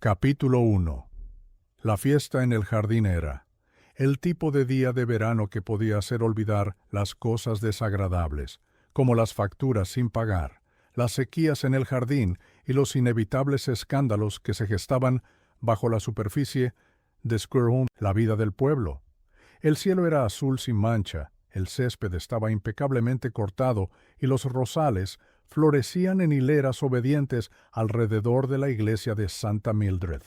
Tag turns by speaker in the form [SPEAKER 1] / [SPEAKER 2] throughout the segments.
[SPEAKER 1] Capítulo 1. La fiesta en el jardín era el tipo de día de verano que podía hacer olvidar las cosas desagradables, como las facturas sin pagar, las sequías en el jardín y los inevitables escándalos que se gestaban bajo la superficie de Squirrel, la vida del pueblo. El cielo era azul sin mancha, el césped estaba impecablemente cortado y los rosales florecían en hileras obedientes alrededor de la iglesia de Santa Mildred.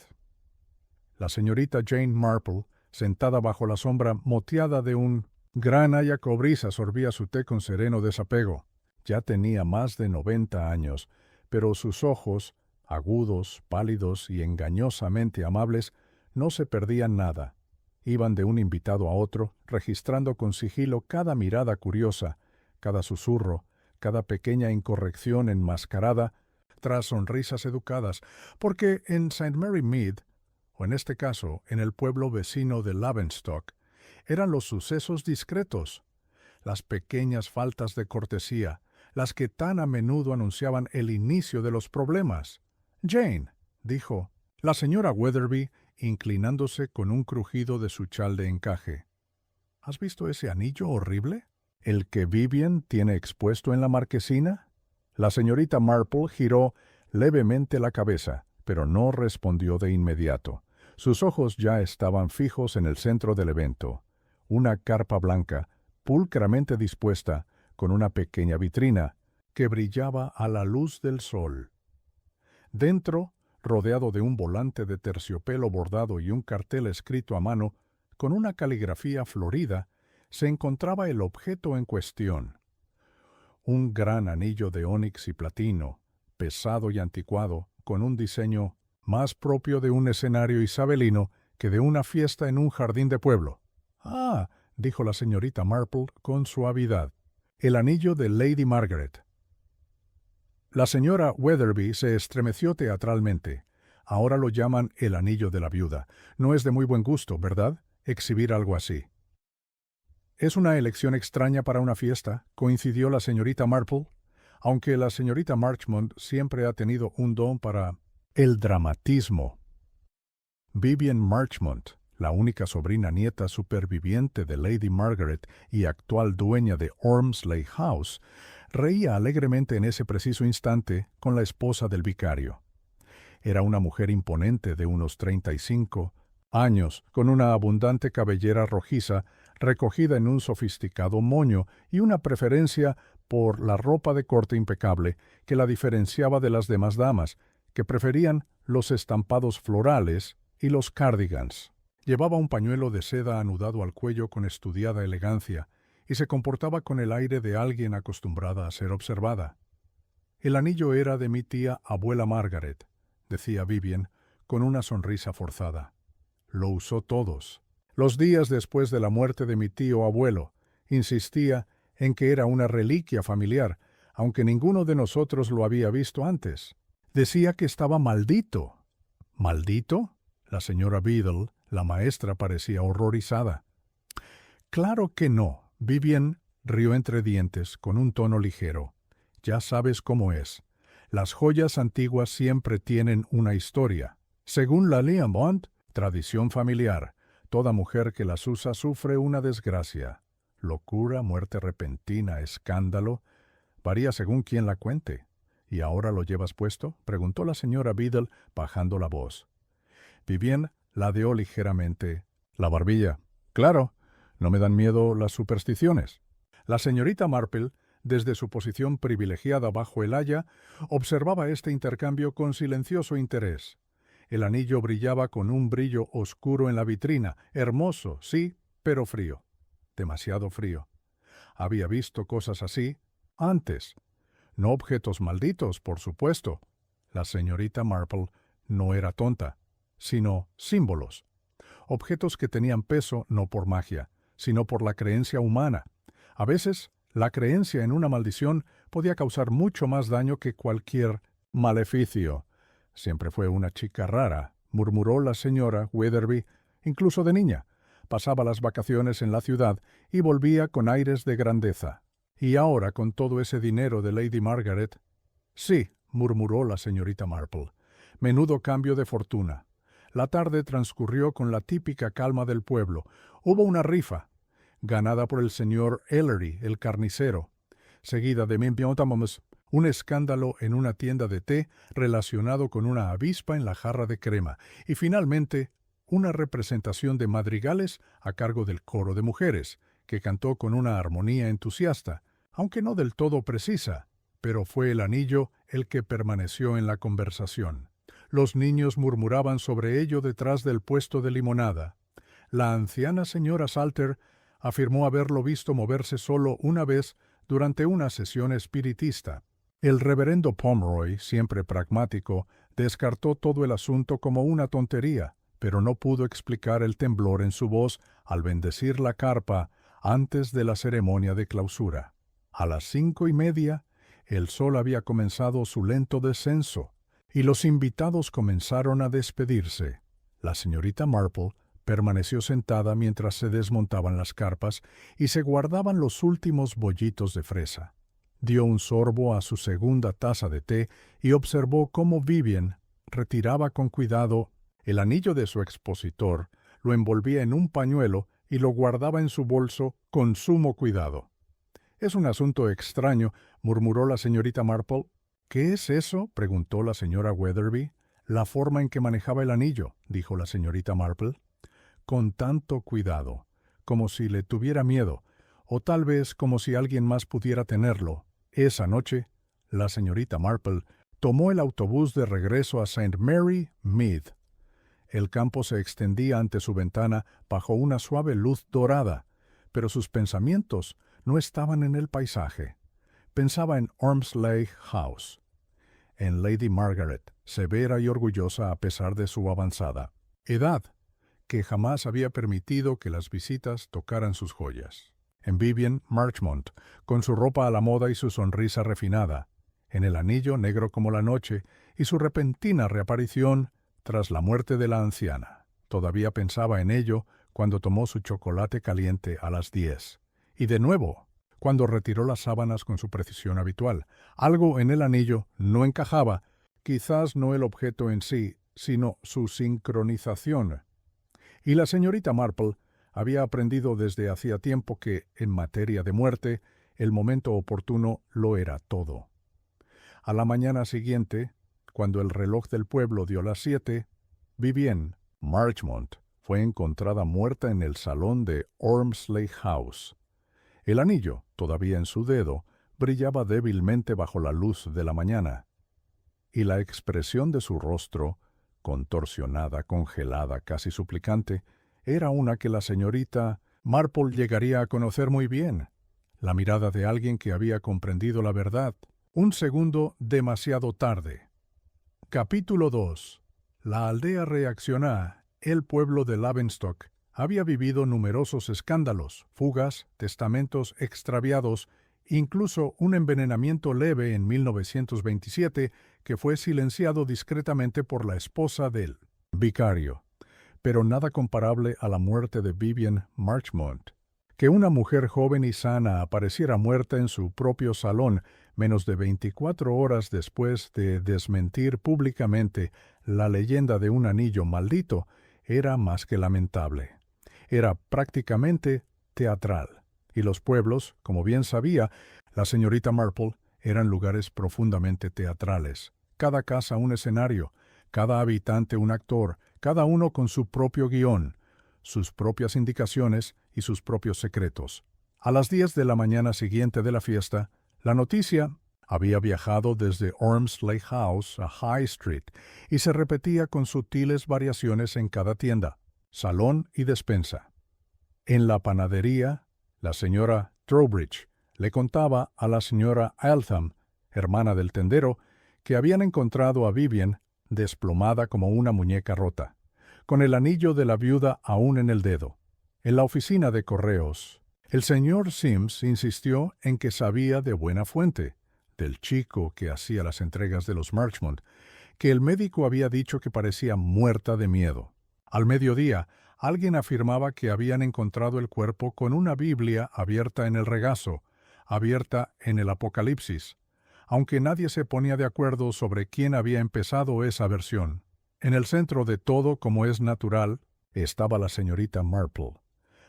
[SPEAKER 1] La señorita Jane Marple, sentada bajo la sombra moteada de un gran haya cobriza, sorbía su té con sereno desapego. Ya tenía más de 90 años, pero sus ojos, agudos, pálidos y engañosamente amables, no se perdían nada. Iban de un invitado a otro, registrando con sigilo cada mirada curiosa, cada susurro, cada pequeña incorrección enmascarada, tras sonrisas educadas, porque en St. Mary Mead, o en este caso en el pueblo vecino de Lavenstock, eran los sucesos discretos, las pequeñas faltas de cortesía, las que tan a menudo anunciaban el inicio de los problemas. «Jane», dijo la señora Weatherby, inclinándose con un crujido de su chal de encaje, «¿has visto ese anillo horrible? ¿El que Vivian tiene expuesto en la marquesina?» La señorita Marple giró levemente la cabeza, pero no respondió de inmediato. Sus ojos ya estaban fijos en el centro del evento, una carpa blanca, pulcramente dispuesta, con una pequeña vitrina, que brillaba a la luz del sol. Dentro, rodeado de un volante de terciopelo bordado y un cartel escrito a mano, con una caligrafía florida, se encontraba el objeto en cuestión. Un gran anillo de ónix y platino, pesado y anticuado, con un diseño más propio de un escenario isabelino que de una fiesta en un jardín de pueblo. «Ah», dijo la señorita Marple con suavidad, «el anillo de Lady Margaret». La señora Weatherby se estremeció teatralmente. «Ahora lo llaman el anillo de la viuda. No es de muy buen gusto, ¿verdad?, exhibir algo así». «Es una elección extraña para una fiesta», coincidió la señorita Marple, aunque la señorita Marchmont siempre ha tenido un don para el dramatismo. Vivian Marchmont, la única sobrina nieta superviviente de Lady Margaret y actual dueña de Ormsley House, reía alegremente en ese preciso instante con la esposa del vicario. Era una mujer imponente de unos 35 años, con una abundante cabellera rojiza recogida en un sofisticado moño y una preferencia por la ropa de corte impecable que la diferenciaba de las demás damas, que preferían los estampados florales y los cardigans. Llevaba un pañuelo de seda anudado al cuello con estudiada elegancia y se comportaba con el aire de alguien acostumbrada a ser observada. «El anillo era de mi tía abuela Margaret», decía Vivian, con una sonrisa forzada. «Lo usó todos los días después de la muerte de mi tío abuelo. Insistía en que era una reliquia familiar, aunque ninguno de nosotros lo había visto antes. Decía que estaba maldito». «¿Maldito?». La señora Beadle, la maestra, parecía horrorizada. «Claro que no», Vivian rió entre dientes, con un tono ligero. «Ya sabes cómo es. Las joyas antiguas siempre tienen una historia. Según la Liamont, tradición familiar, toda mujer que las usa sufre una desgracia. Locura, muerte repentina, escándalo, varía según quien la cuente». «¿Y ahora lo llevas puesto?», preguntó la señora Beadle, bajando la voz. Vivian ladeó ligeramente la barbilla. «Claro, no me dan miedo las supersticiones». La señorita Marple, desde su posición privilegiada bajo el haya, observaba este intercambio con silencioso interés. El anillo brillaba con un brillo oscuro en la vitrina, hermoso, sí, pero frío. Demasiado frío. Había visto cosas así antes. No objetos malditos, por supuesto. La señorita Marple no era tonta, sino símbolos. Objetos que tenían peso no por magia, sino por la creencia humana. A veces, la creencia en una maldición podía causar mucho más daño que cualquier maleficio. «Siempre fue una chica rara», murmuró la señora Weatherby, incluso de niña. Pasaba las vacaciones en la ciudad y volvía con aires de grandeza. «Y ahora, con todo ese dinero de Lady Margaret». «Sí», murmuró la señorita Marple, Menudo cambio de fortuna. La tarde transcurrió con la típica calma del pueblo. Hubo una rifa, ganada por el señor Ellery, el carnicero, seguida de un escándalo en una tienda de té relacionado con una avispa en la jarra de crema, y finalmente una representación de madrigales a cargo del coro de mujeres, que cantó con una armonía entusiasta, aunque no del todo precisa, pero fue el anillo el que permaneció en la conversación. Los niños murmuraban sobre ello detrás del puesto de limonada. La anciana señora Salter afirmó haberlo visto moverse solo una vez durante una sesión espiritista. El reverendo Pomeroy, siempre pragmático, descartó todo el asunto como una tontería, pero no pudo explicar el temblor en su voz al bendecir la carpa antes de la ceremonia de clausura. A las 5:30, el sol había comenzado su lento descenso, y los invitados comenzaron a despedirse. La señorita Marple permaneció sentada mientras se desmontaban las carpas y se guardaban los últimos bollitos de fresa. Dio un sorbo a su segunda taza de té y observó cómo Vivian retiraba con cuidado el anillo de su expositor, lo envolvía en un pañuelo y lo guardaba en su bolso con sumo cuidado. «Es un asunto extraño», murmuró la señorita Marple. «¿Qué es eso?», preguntó la señora Weatherby. «La forma en que manejaba el anillo», dijo la señorita Marple. «Con tanto cuidado, como si le tuviera miedo, o tal vez como si alguien más pudiera tenerlo. Esa noche, la señorita Marple tomó el autobús de regreso a St. Mary Mead. El campo se extendía ante su ventana bajo una suave luz dorada, pero sus pensamientos no estaban en el paisaje. Pensaba en Ormsley House, en Lady Margaret, severa y orgullosa a pesar de su avanzada edad, que jamás había permitido que las visitas tocaran sus joyas. En Vivian Marchmont, con su ropa a la moda y su sonrisa refinada, en el anillo negro como la noche y su repentina reaparición tras la muerte de la anciana. Todavía pensaba en ello cuando tomó su chocolate caliente a las 10. Y de nuevo, cuando retiró las sábanas con su precisión habitual. Algo en el anillo no encajaba, quizás no el objeto en sí, sino su sincronización. Y la señorita Marple había aprendido desde hacía tiempo que, en materia de muerte, el momento oportuno lo era todo. A la mañana siguiente, cuando el reloj del pueblo dio las 7, Vivian Marchmont fue encontrada muerta en el salón de Ormsley House. El anillo, todavía en su dedo, brillaba débilmente bajo la luz de la mañana, y la expresión de su rostro, contorsionada, congelada, casi suplicante, era una que la señorita Marple llegaría a conocer muy bien, la mirada de alguien que había comprendido la verdad. Un segundo demasiado tarde. Capítulo 2. La aldea reacciona. El pueblo de Lavenstock había vivido numerosos escándalos, fugas, testamentos extraviados, incluso un envenenamiento leve en 1927 que fue silenciado discretamente por la esposa del vicario, pero nada comparable a la muerte de Vivian Marchmont. Que una mujer joven y sana apareciera muerta en su propio salón menos de 24 horas después de desmentir públicamente la leyenda de un anillo maldito era más que lamentable. Era prácticamente teatral, y los pueblos, como bien sabía la señorita Marple, eran lugares profundamente teatrales. Cada casa un escenario, cada habitante un actor, cada uno con su propio guión, sus propias indicaciones y sus propios secretos. A las 10 de la mañana siguiente de la fiesta, la noticia había viajado desde Ormsley House a High Street y se repetía con sutiles variaciones en cada tienda, salón y despensa. En la panadería, la señora Trowbridge le contaba a la señora Eltham, hermana del tendero, que habían encontrado a Vivian desplomada como una muñeca rota, con el anillo de la viuda aún en el dedo. En la oficina de correos, el señor Sims insistió en que sabía de buena fuente, del chico que hacía las entregas de los Marchmont, que el médico había dicho que parecía muerta de miedo. Al mediodía, alguien afirmaba que habían encontrado el cuerpo con una Biblia abierta en el regazo, abierta en el Apocalipsis. aunque nadie se ponía de acuerdo sobre quién había empezado esa versión. En el centro de todo, como es natural, estaba la señorita Marple.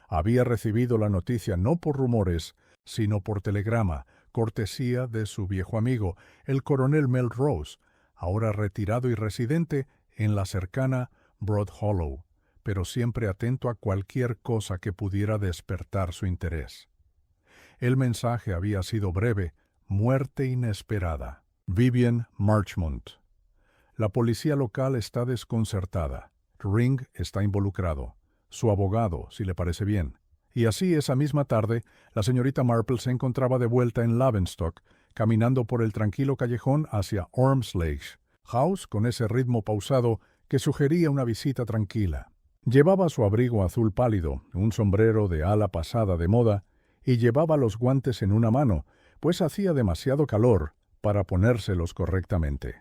[SPEAKER 1] Había recibido la noticia no por rumores, sino por telegrama, cortesía de su viejo amigo, el coronel Melrose, ahora retirado y residente en la cercana Broad Hollow, pero siempre atento a cualquier cosa que pudiera despertar su interés. El mensaje había sido breve: muerte inesperada. Vivian Marchmont. La policía local está desconcertada. Ring está involucrado. Su abogado, si le parece bien. Y así, esa misma tarde, la señorita Marple se encontraba de vuelta en Lavenstock, caminando por el tranquilo callejón hacia Ormsledge House con ese ritmo pausado que sugería una visita tranquila. Llevaba su abrigo azul pálido, un sombrero de ala pasada de moda, y llevaba los guantes en una mano, pues hacía demasiado calor para ponérselos correctamente.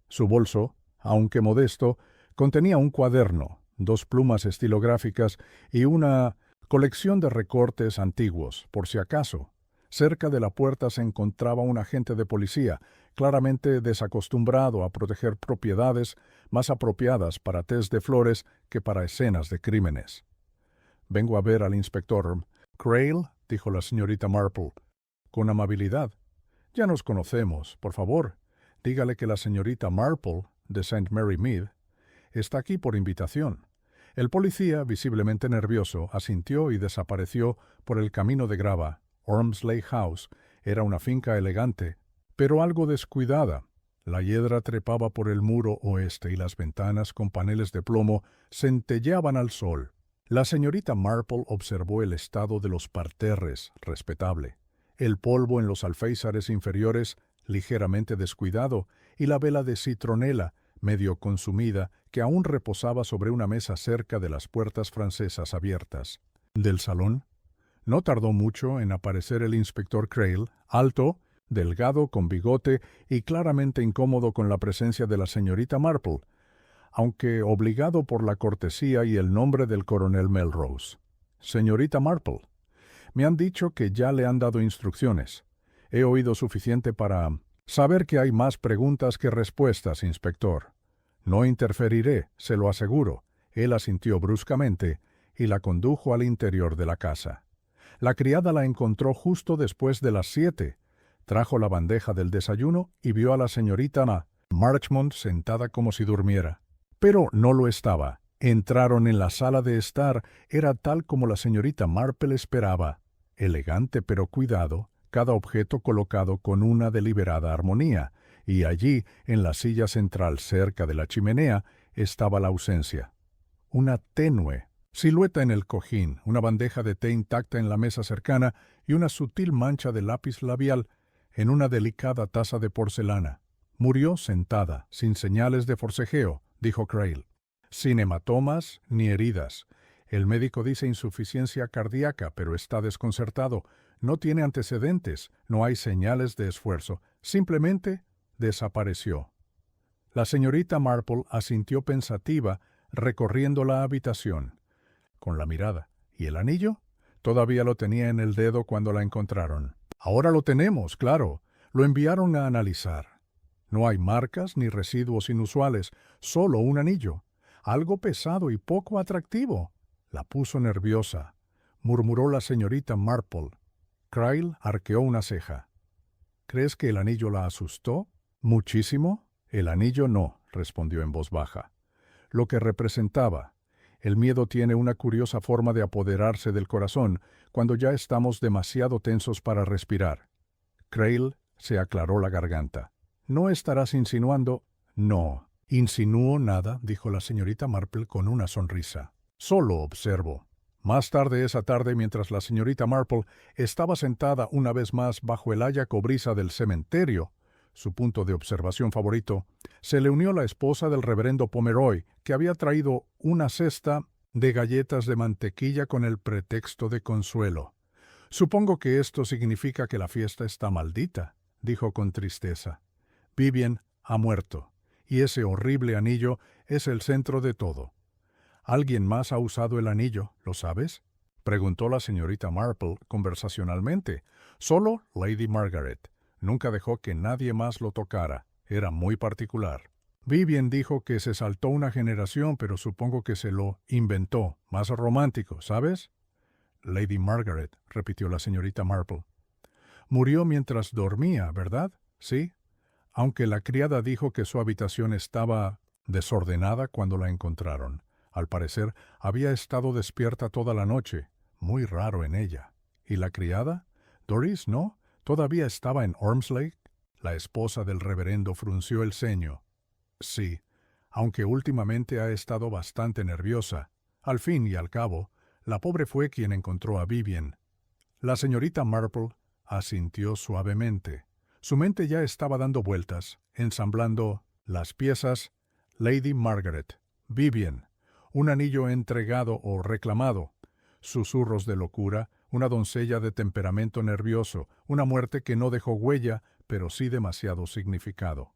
[SPEAKER 1] Su bolso, aunque modesto, contenía un cuaderno, 2 plumas estilográficas y una colección de recortes antiguos, por si acaso. Cerca de la puerta se encontraba un agente de policía, claramente desacostumbrado a proteger propiedades más apropiadas para test de flores que para escenas de crímenes. «Vengo a ver al inspector Crail», dijo la señorita Marple, con amabilidad. «Ya nos conocemos. Por favor, dígale que la señorita Marple, de St. Mary Mead, está aquí por invitación». El policía, visiblemente nervioso, asintió y desapareció por el camino de grava. Ormsledge House era una finca elegante, pero algo descuidada. La hiedra trepaba por el muro oeste y las ventanas con paneles de plomo centelleaban al sol. La señorita Marple observó el estado de los parterres, respetable, el polvo en los alféizares inferiores, ligeramente descuidado, y la vela de citronela, medio consumida, que aún reposaba sobre una mesa cerca de las puertas francesas abiertas. Del salón no tardó mucho en aparecer el inspector Crail, alto, delgado, con bigote y claramente incómodo con la presencia de la señorita Marple, aunque obligado por la cortesía y el nombre del coronel Melrose. «Señorita Marple, me han dicho que ya le han dado instrucciones. He oído suficiente para saber que hay más preguntas que respuestas, inspector. No interferiré, se lo aseguro». Él asintió bruscamente y la condujo al interior de la casa. La criada la encontró justo después de las 7. Trajo la bandeja del desayuno y vio a la señorita Marchmont sentada como si durmiera. Pero no lo estaba. Entraron en la sala de estar. Era tal como la señorita Marple esperaba. Elegante pero cuidado, cada objeto colocado con una deliberada armonía, y allí, en la silla central cerca de la chimenea, estaba la ausencia. Una tenue silueta en el cojín, una bandeja de té intacta en la mesa cercana y una sutil mancha de lápiz labial en una delicada taza de porcelana. «Murió sentada, sin señales de forcejeo», dijo Crail. «Sin hematomas ni heridas. El médico dice insuficiencia cardíaca, pero está desconcertado. No tiene antecedentes, no hay señales de esfuerzo. Simplemente desapareció». La señorita Marple asintió pensativa, recorriendo la habitación con la mirada. «¿Y el anillo?» «Todavía lo tenía en el dedo cuando la encontraron». «Ahora lo tenemos, claro. Lo enviaron a analizar. No hay marcas ni residuos inusuales, solo un anillo. Algo pesado y poco atractivo». La puso nerviosa. Murmuró la señorita Marple. Crail arqueó una ceja. «¿Crees que el anillo la asustó?» «¿Muchísimo?» «El anillo no», respondió en voz baja. «Lo que representaba. El miedo tiene una curiosa forma de apoderarse del corazón cuando ya estamos demasiado tensos para respirar». Crail se aclaró la garganta. «¿No estarás insinuando?» «No, insinúo nada», dijo la señorita Marple con una sonrisa. «Solo observo». Más tarde esa tarde, mientras la señorita Marple estaba sentada una vez más bajo el haya cobriza del cementerio, su punto de observación favorito, se le unió la esposa del reverendo Pomeroy, que había traído una cesta de galletas de mantequilla con el pretexto de consuelo. «Supongo que esto significa que la fiesta está maldita», dijo con tristeza. «Vivian ha muerto, y ese horrible anillo es el centro de todo». «¿Alguien más ha usado el anillo, lo sabes?», preguntó la señorita Marple conversacionalmente. «Solo Lady Margaret. Nunca dejó que nadie más lo tocara. Era muy particular. Vivien dijo que se saltó una generación, pero supongo que se lo inventó. Más romántico, ¿sabes? Lady Margaret, repitió la señorita Marple. Murió mientras dormía, ¿verdad? Sí. Aunque la criada dijo que su habitación estaba desordenada cuando la encontraron. Al parecer, había estado despierta toda la noche. Muy raro en ella. ¿Y la criada? Doris, ¿no? ¿Todavía estaba en Ormslake? La esposa del reverendo frunció el ceño. Sí, aunque últimamente ha estado bastante nerviosa. Al fin y al cabo, la pobre fue quien encontró a Vivien. La señorita Marple asintió suavemente. Su mente ya estaba dando vueltas, ensamblando las piezas Lady Margaret, Vivien, un anillo entregado o reclamado, susurros de locura, una doncella de temperamento nervioso, una muerte que no dejó huella, pero sí demasiado significado.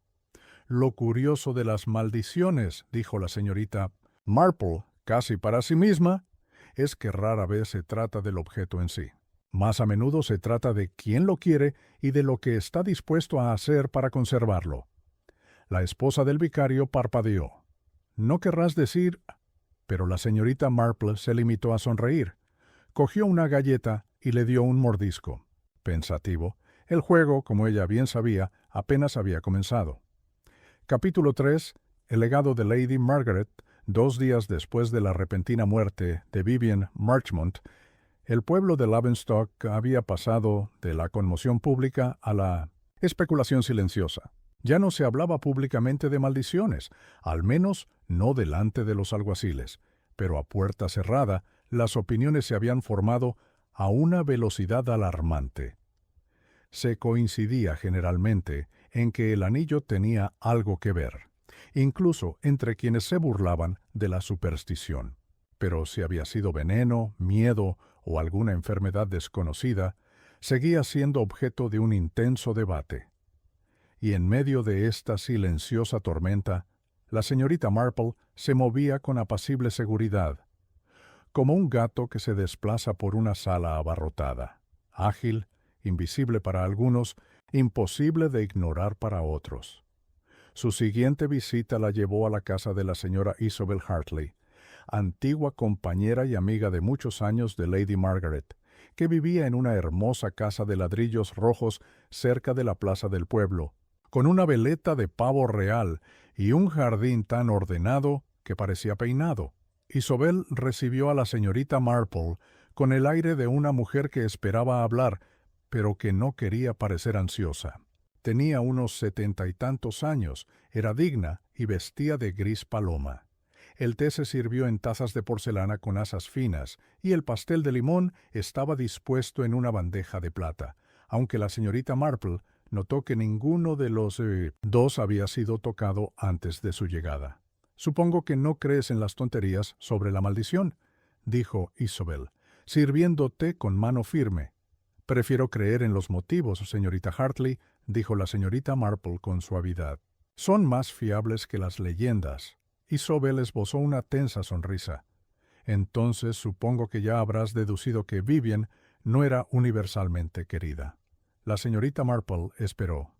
[SPEAKER 1] Lo curioso de las maldiciones, dijo la señorita Marple, casi para sí misma, es que rara vez se trata del objeto en sí. Más a menudo se trata de quién lo quiere y de lo que está dispuesto a hacer para conservarlo. La esposa del vicario parpadeó. «No querrás decir...» Pero la señorita Marple se limitó a sonreír. Cogió una galleta y le dio un mordisco. Pensativo, el juego, como ella bien sabía, apenas había comenzado. Capítulo 3. El legado de Lady Margaret. 2 días después de la repentina muerte de Vivien Marchmont, el pueblo de Lowestoft había pasado de la conmoción pública a la especulación silenciosa. Ya no se hablaba públicamente de maldiciones, al menos no delante de los alguaciles, pero a puerta cerrada las opiniones se habían formado a una velocidad alarmante. Se coincidía generalmente en que el anillo tenía algo que ver, incluso entre quienes se burlaban de la superstición. Pero si había sido veneno, miedo o alguna enfermedad desconocida, seguía siendo objeto de un intenso debate. Y en medio de esta silenciosa tormenta, la señorita Marple se movía con apacible seguridad, como un gato que se desplaza por una sala abarrotada, ágil, invisible para algunos, imposible de ignorar para otros. Su siguiente visita la llevó a la casa de la señora Isobel Hartley, antigua compañera y amiga de muchos años de Lady Margaret, que vivía en una hermosa casa de ladrillos rojos cerca de la plaza del pueblo, con una veleta de pavo real y un jardín tan ordenado que parecía peinado. Isobel recibió a la señorita Marple con el aire de una mujer que esperaba hablar, pero que no quería parecer ansiosa. Tenía unos 70 y tantos años, era digna y vestía de gris paloma. El té se sirvió en tazas de porcelana con asas finas, y el pastel de limón estaba dispuesto en una bandeja de plata, aunque la señorita Marple notó que ninguno de los dos había sido tocado antes de su llegada. «Supongo que no crees en las tonterías sobre la maldición», dijo Isobel, sirviendo té con mano firme. «Prefiero creer en los motivos, señorita Hartley», dijo la señorita Marple con suavidad. «Son más fiables que las leyendas». Isobel esbozó una tensa sonrisa. «Entonces supongo que ya habrás deducido que Vivien no era universalmente querida». La señorita Marple esperó.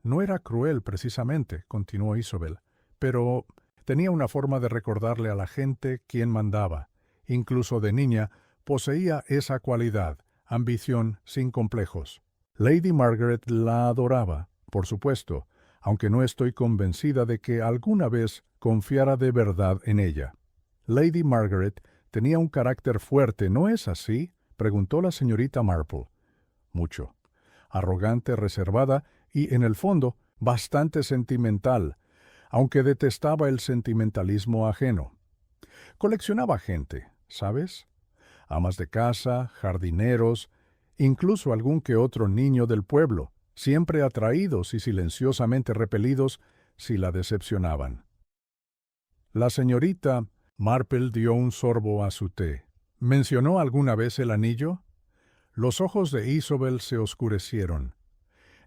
[SPEAKER 1] «No era cruel, precisamente», continuó Isobel, «pero tenía una forma de recordarle a la gente quién mandaba. Incluso de niña poseía esa cualidad, ambición sin complejos. Lady Margaret la adoraba, por supuesto, aunque no estoy convencida de que alguna vez confiara de verdad en ella. Lady Margaret tenía un carácter fuerte, ¿no es así?», preguntó la señorita Marple. «Mucho. Arrogante, reservada y, en el fondo, bastante sentimental, aunque detestaba el sentimentalismo ajeno. Coleccionaba gente, ¿sabes? Amas de casa, jardineros, incluso algún que otro niño del pueblo, siempre atraídos y silenciosamente repelidos si la decepcionaban». La señorita Marple dio un sorbo a su té. «¿Mencionó alguna vez el anillo?». Los ojos de Isobel se oscurecieron.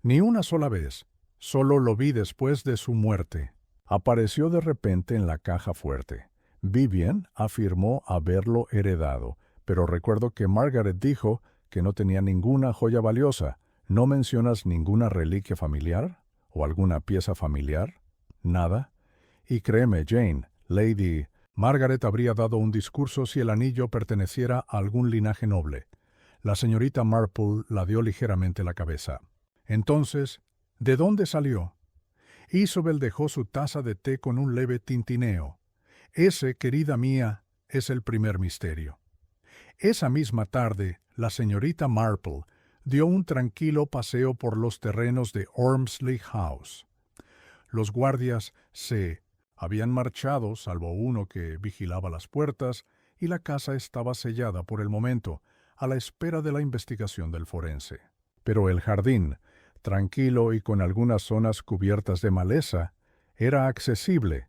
[SPEAKER 1] «Ni una sola vez. Solo lo vi después de su muerte. Apareció de repente en la caja fuerte. Vivien afirmó haberlo heredado, pero recuerdo que Margaret dijo que no tenía ninguna joya valiosa. ¿No mencionas ninguna reliquia familiar? ¿O alguna pieza familiar? Nada. Y créeme, Jane, Lady Margaret habría dado un discurso si el anillo perteneciera a algún linaje noble. La señorita Marple ladeó ligeramente la cabeza. Entonces, ¿de dónde salió? Isobel dejó su taza de té con un leve tintineo. Ese, querida mía, es el primer misterio. Esa misma tarde, la señorita Marple dio un tranquilo paseo por los terrenos de Ormsley House. Los guardias se habían marchado, salvo uno que vigilaba las puertas, y la casa estaba sellada por el momento, a la espera de la investigación del forense. Pero el jardín, tranquilo y con algunas zonas cubiertas de maleza, era accesible.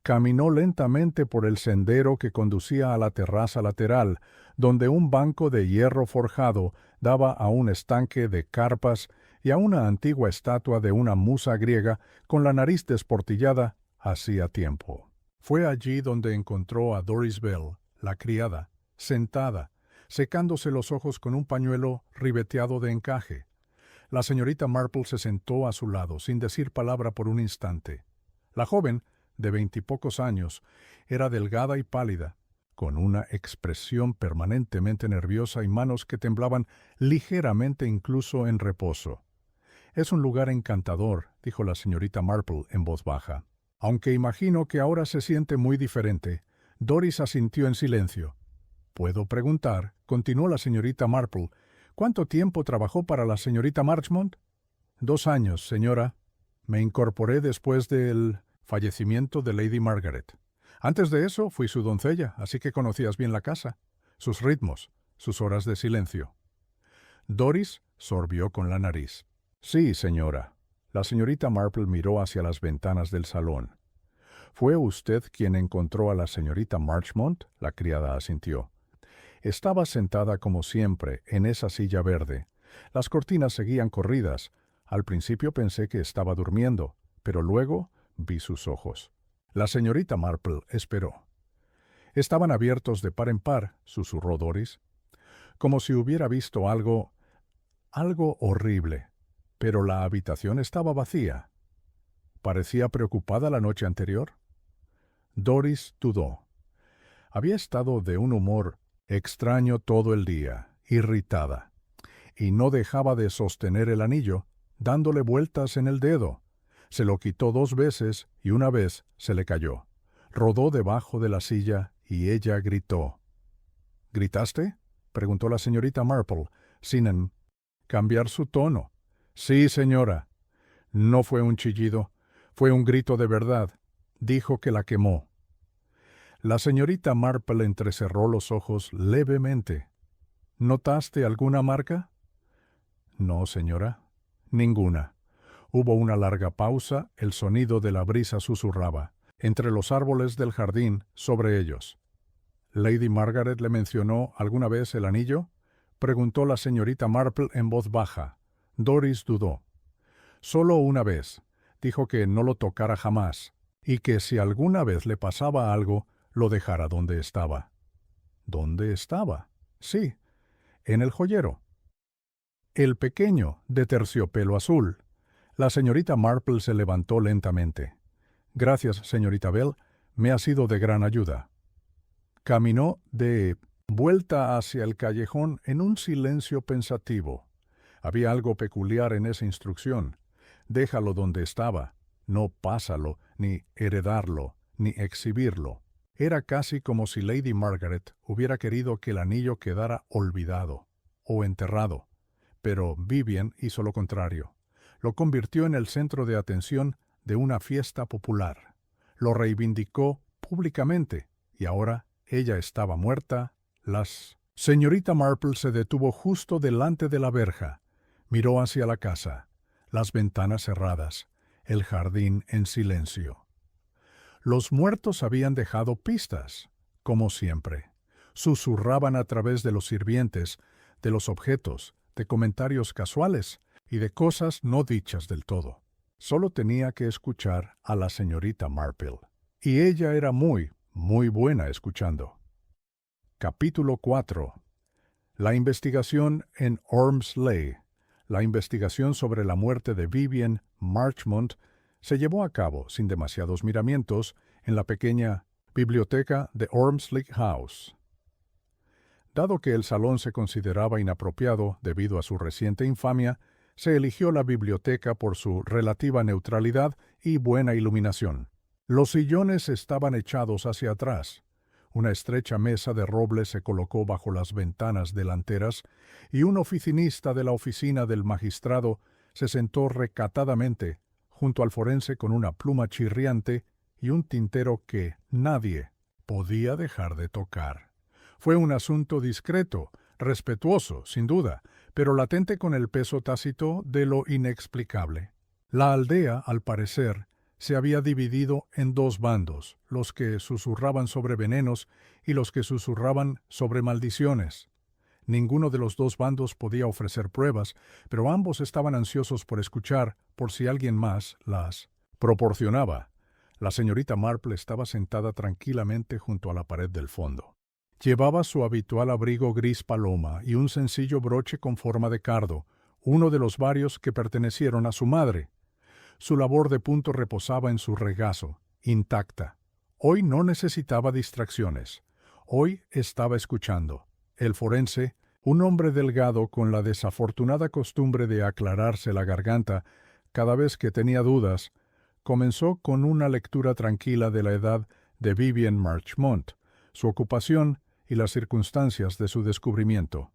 [SPEAKER 1] Caminó lentamente por el sendero que conducía a la terraza lateral, donde un banco de hierro forjado daba a un estanque de carpas y a una antigua estatua de una musa griega con la nariz desportillada hacía tiempo. Fue allí donde encontró a Doris Bell, la criada, sentada, secándose los ojos con un pañuelo ribeteado de encaje. La señorita Marple se sentó a su lado, sin decir palabra por un instante. La joven, de 20 y pocos años, era delgada y pálida, con una expresión permanentemente nerviosa y manos que temblaban ligeramente incluso en reposo. «Es un lugar encantador», dijo la señorita Marple en voz baja. «Aunque imagino que ahora se siente muy diferente». Doris asintió en silencio. «¿Puedo preguntar?», continuó la señorita Marple, «¿cuánto tiempo trabajó para la señorita Marchmont?» «2 años, señora. Me incorporé después del fallecimiento de Lady Margaret. Antes de eso fui su doncella, así que conocías bien la casa, sus ritmos, sus horas de silencio». Doris sorbió con la nariz. «Sí, señora». La señorita Marple miró hacia las ventanas del salón. «¿Fue usted quien encontró a la señorita Marchmont?», la criada asintió. Estaba sentada como siempre en esa silla verde. Las cortinas seguían corridas. Al principio pensé que estaba durmiendo, pero luego vi sus ojos. La señorita Marple esperó. «Estaban abiertos de par en par», susurró Doris, como si hubiera visto algo horrible. Pero la habitación estaba vacía. ¿Parecía preocupada la noche anterior? Doris dudó. Había estado de un humor extraño todo el día, irritada, y no dejaba de sostener el anillo, dándole vueltas en el dedo. Se lo quitó 2 veces y una vez se le cayó. Rodó debajo de la silla y ella gritó. «¿Gritaste?», preguntó la señorita Marple, sin cambiar su tono. «Sí, señora». «No fue un chillido, fue un grito de verdad». Dijo que la quemó. La señorita Marple entrecerró los ojos levemente. «¿Notaste alguna marca?» «No, señora, ninguna». Hubo una larga pausa, el sonido de la brisa susurraba, entre los árboles del jardín, sobre ellos. «¿Lady Margaret le mencionó alguna vez el anillo?», preguntó la señorita Marple en voz baja. Doris dudó. «Solo una vez. Dijo que no lo tocara jamás, y que si alguna vez le pasaba algo, lo dejara donde estaba». «¿Dónde estaba?» «Sí, en el joyero». «El pequeño, de terciopelo azul». La señorita Marple se levantó lentamente. «Gracias, señorita Bell, me ha sido de gran ayuda». Caminó de vuelta hacia el callejón en un silencio pensativo. Había algo peculiar en esa instrucción. Déjalo donde estaba, no pásalo, ni heredarlo, ni exhibirlo. Era casi como si Lady Margaret hubiera querido que el anillo quedara olvidado o enterrado, pero Vivien hizo lo contrario. Lo convirtió en el centro de atención de una fiesta popular. Lo reivindicó públicamente, y ahora ella estaba muerta. Señorita Marple se detuvo justo delante de la verja. Miró hacia la casa, las ventanas cerradas, el jardín en silencio. Los muertos habían dejado pistas, como siempre. Susurraban a través de los sirvientes, de los objetos, de comentarios casuales y de cosas no dichas del todo. Solo tenía que escuchar a la señorita Marple. Y ella era muy, muy buena escuchando. Capítulo 4. La investigación en Ormsley. La investigación sobre la muerte de Vivian Marchmont se llevó a cabo, sin demasiados miramientos, en la pequeña biblioteca de Ormsley House. Dado que el salón se consideraba inapropiado debido a su reciente infamia, se eligió la biblioteca por su relativa neutralidad y buena iluminación. Los sillones estaban echados hacia atrás. Una estrecha mesa de roble se colocó bajo las ventanas delanteras y un oficinista de la oficina del magistrado se sentó recatadamente junto al forense con una pluma chirriante y un tintero que nadie podía dejar de tocar. Fue un asunto discreto, respetuoso, sin duda, pero latente con el peso tácito de lo inexplicable. La aldea, al parecer, se había dividido en dos bandos, los que susurraban sobre venenos y los que susurraban sobre maldiciones. Ninguno de los dos bandos podía ofrecer pruebas, pero ambos estaban ansiosos por escuchar, por si alguien más las proporcionaba. La señorita Marple estaba sentada tranquilamente junto a la pared del fondo. Llevaba su habitual abrigo gris paloma y un sencillo broche con forma de cardo, uno de los varios que pertenecieron a su madre. Su labor de punto reposaba en su regazo, intacta. Hoy no necesitaba distracciones. Hoy estaba escuchando. El forense, un hombre delgado con la desafortunada costumbre de aclararse la garganta cada vez que tenía dudas, comenzó con una lectura tranquila de la edad de Vivian Marchmont, su ocupación y las circunstancias de su descubrimiento.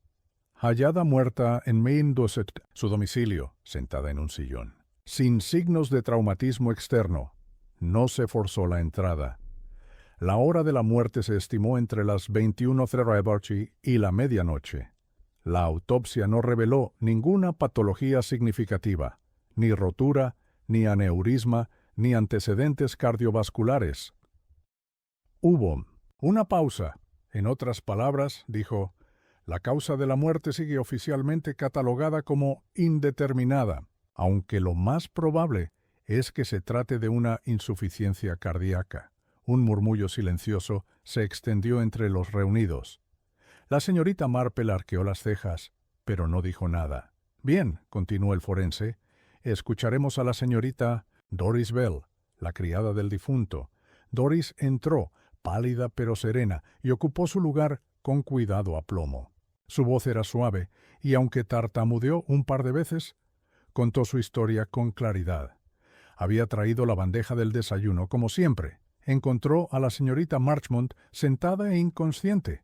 [SPEAKER 1] Hallada muerta en Main Dorset, su domicilio, sentada en un sillón. Sin signos de traumatismo externo, no se forzó la entrada. La hora de la muerte se estimó entre las 21:30 y la medianoche. La autopsia no reveló ninguna patología significativa, ni rotura, ni aneurisma, ni antecedentes cardiovasculares. Hubo una pausa. En otras palabras, dijo, la causa de la muerte sigue oficialmente catalogada como indeterminada, aunque lo más probable es que se trate de una insuficiencia cardíaca. Un murmullo silencioso se extendió entre los reunidos. La señorita Marple arqueó las cejas, pero no dijo nada. Bien, continuó el forense, escucharemos a la señorita Doris Bell, la criada del difunto. Doris entró, pálida pero serena, y ocupó su lugar con cuidado a plomo. Su voz era suave, y aunque tartamudeó un par de veces, contó su historia con claridad. Había traído la bandeja del desayuno, como siempre. Encontró a la señorita Marchmont sentada e inconsciente,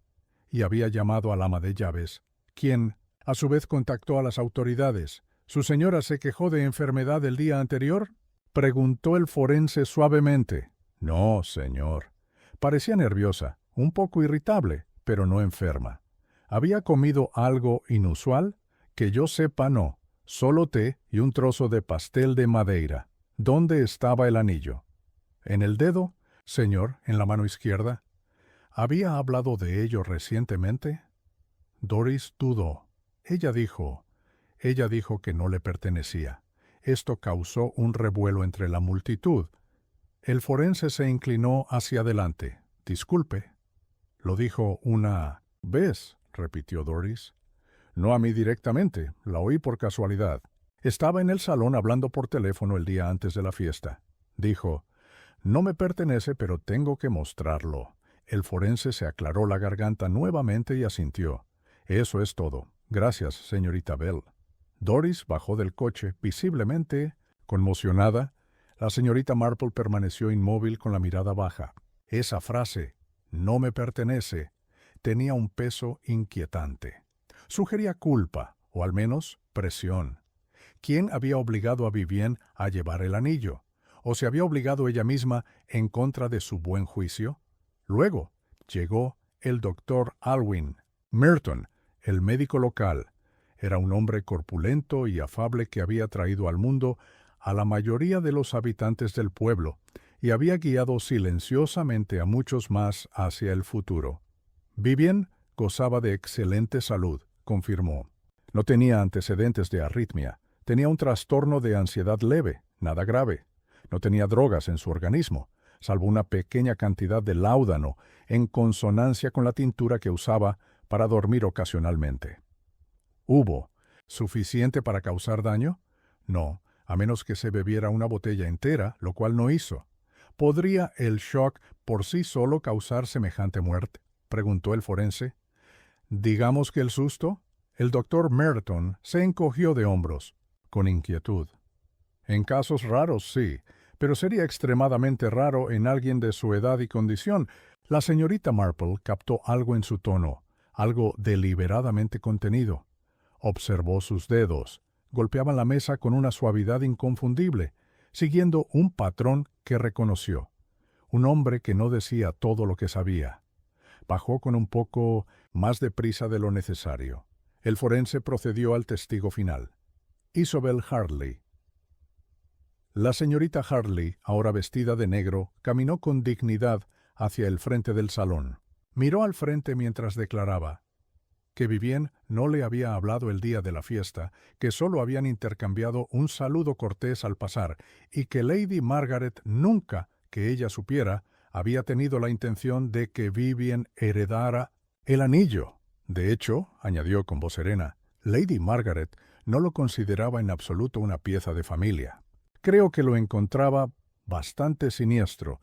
[SPEAKER 1] y había llamado al ama de llaves, quien, a su vez, contactó a las autoridades. ¿Su señora se quejó de enfermedad el día anterior?, preguntó el forense suavemente. No, señor. Parecía nerviosa, un poco irritable, pero no enferma. ¿Había comido algo inusual? Que yo sepa, no. Solo té y un trozo de pastel de madeira. ¿Dónde estaba el anillo? ¿En el dedo, señor, en la mano izquierda? ¿Había hablado de ello recientemente? Doris dudó. Ella dijo que no le pertenecía. Esto causó un revuelo entre la multitud. El forense se inclinó hacia adelante. Disculpe. Lo dijo una vez, repitió Doris. No a mí directamente, la oí por casualidad. Estaba en el salón hablando por teléfono el día antes de la fiesta. Dijo, no me pertenece, pero tengo que mostrarlo. El forense se aclaró la garganta nuevamente y asintió. Eso es todo. Gracias, señorita Bell. Doris bajó del coche, visiblemente conmocionada. La señorita Marple permaneció inmóvil con la mirada baja. Esa frase, no me pertenece, tenía un peso inquietante. Sugería culpa, o al menos presión. ¿Quién había obligado a Vivian a llevar el anillo? ¿O se había obligado ella misma en contra de su buen juicio? Luego llegó el doctor Alwyn Merton, el médico local. Era un hombre corpulento y afable que había traído al mundo a la mayoría de los habitantes del pueblo y había guiado silenciosamente a muchos más hacia el futuro. Vivian gozaba de excelente salud, confirmó. No tenía antecedentes de arritmia, tenía un trastorno de ansiedad leve, nada grave. No tenía drogas en su organismo, salvo una pequeña cantidad de láudano en consonancia con la tintura que usaba para dormir ocasionalmente. Hubo, ¿Suficiente para causar daño? No, a menos que se bebiera una botella entera, lo cual no hizo. ¿Podría el shock por sí solo causar semejante muerte?, preguntó el forense. Digamos que el susto. El doctor Merton se encogió de hombros, con inquietud. En casos raros, sí, pero sería extremadamente raro en alguien de su edad y condición. La señorita Marple captó algo en su tono, algo deliberadamente contenido. Observó sus dedos. Golpeaban la mesa con una suavidad inconfundible, siguiendo un patrón que reconoció. Un hombre que no decía todo lo que sabía. Bajó con un poco más de prisa de lo necesario. El forense procedió al testigo final. Isobel Hartley. La señorita Hartley, ahora vestida de negro, caminó con dignidad hacia el frente del salón. Miró al frente mientras declaraba que Vivien no le había hablado el día de la fiesta, que solo habían intercambiado un saludo cortés al pasar, y que Lady Margaret nunca, que ella supiera, había tenido la intención de que Vivien heredara el anillo. De hecho, añadió con voz serena, Lady Margaret no lo consideraba en absoluto una pieza de familia. Creo que lo encontraba bastante siniestro.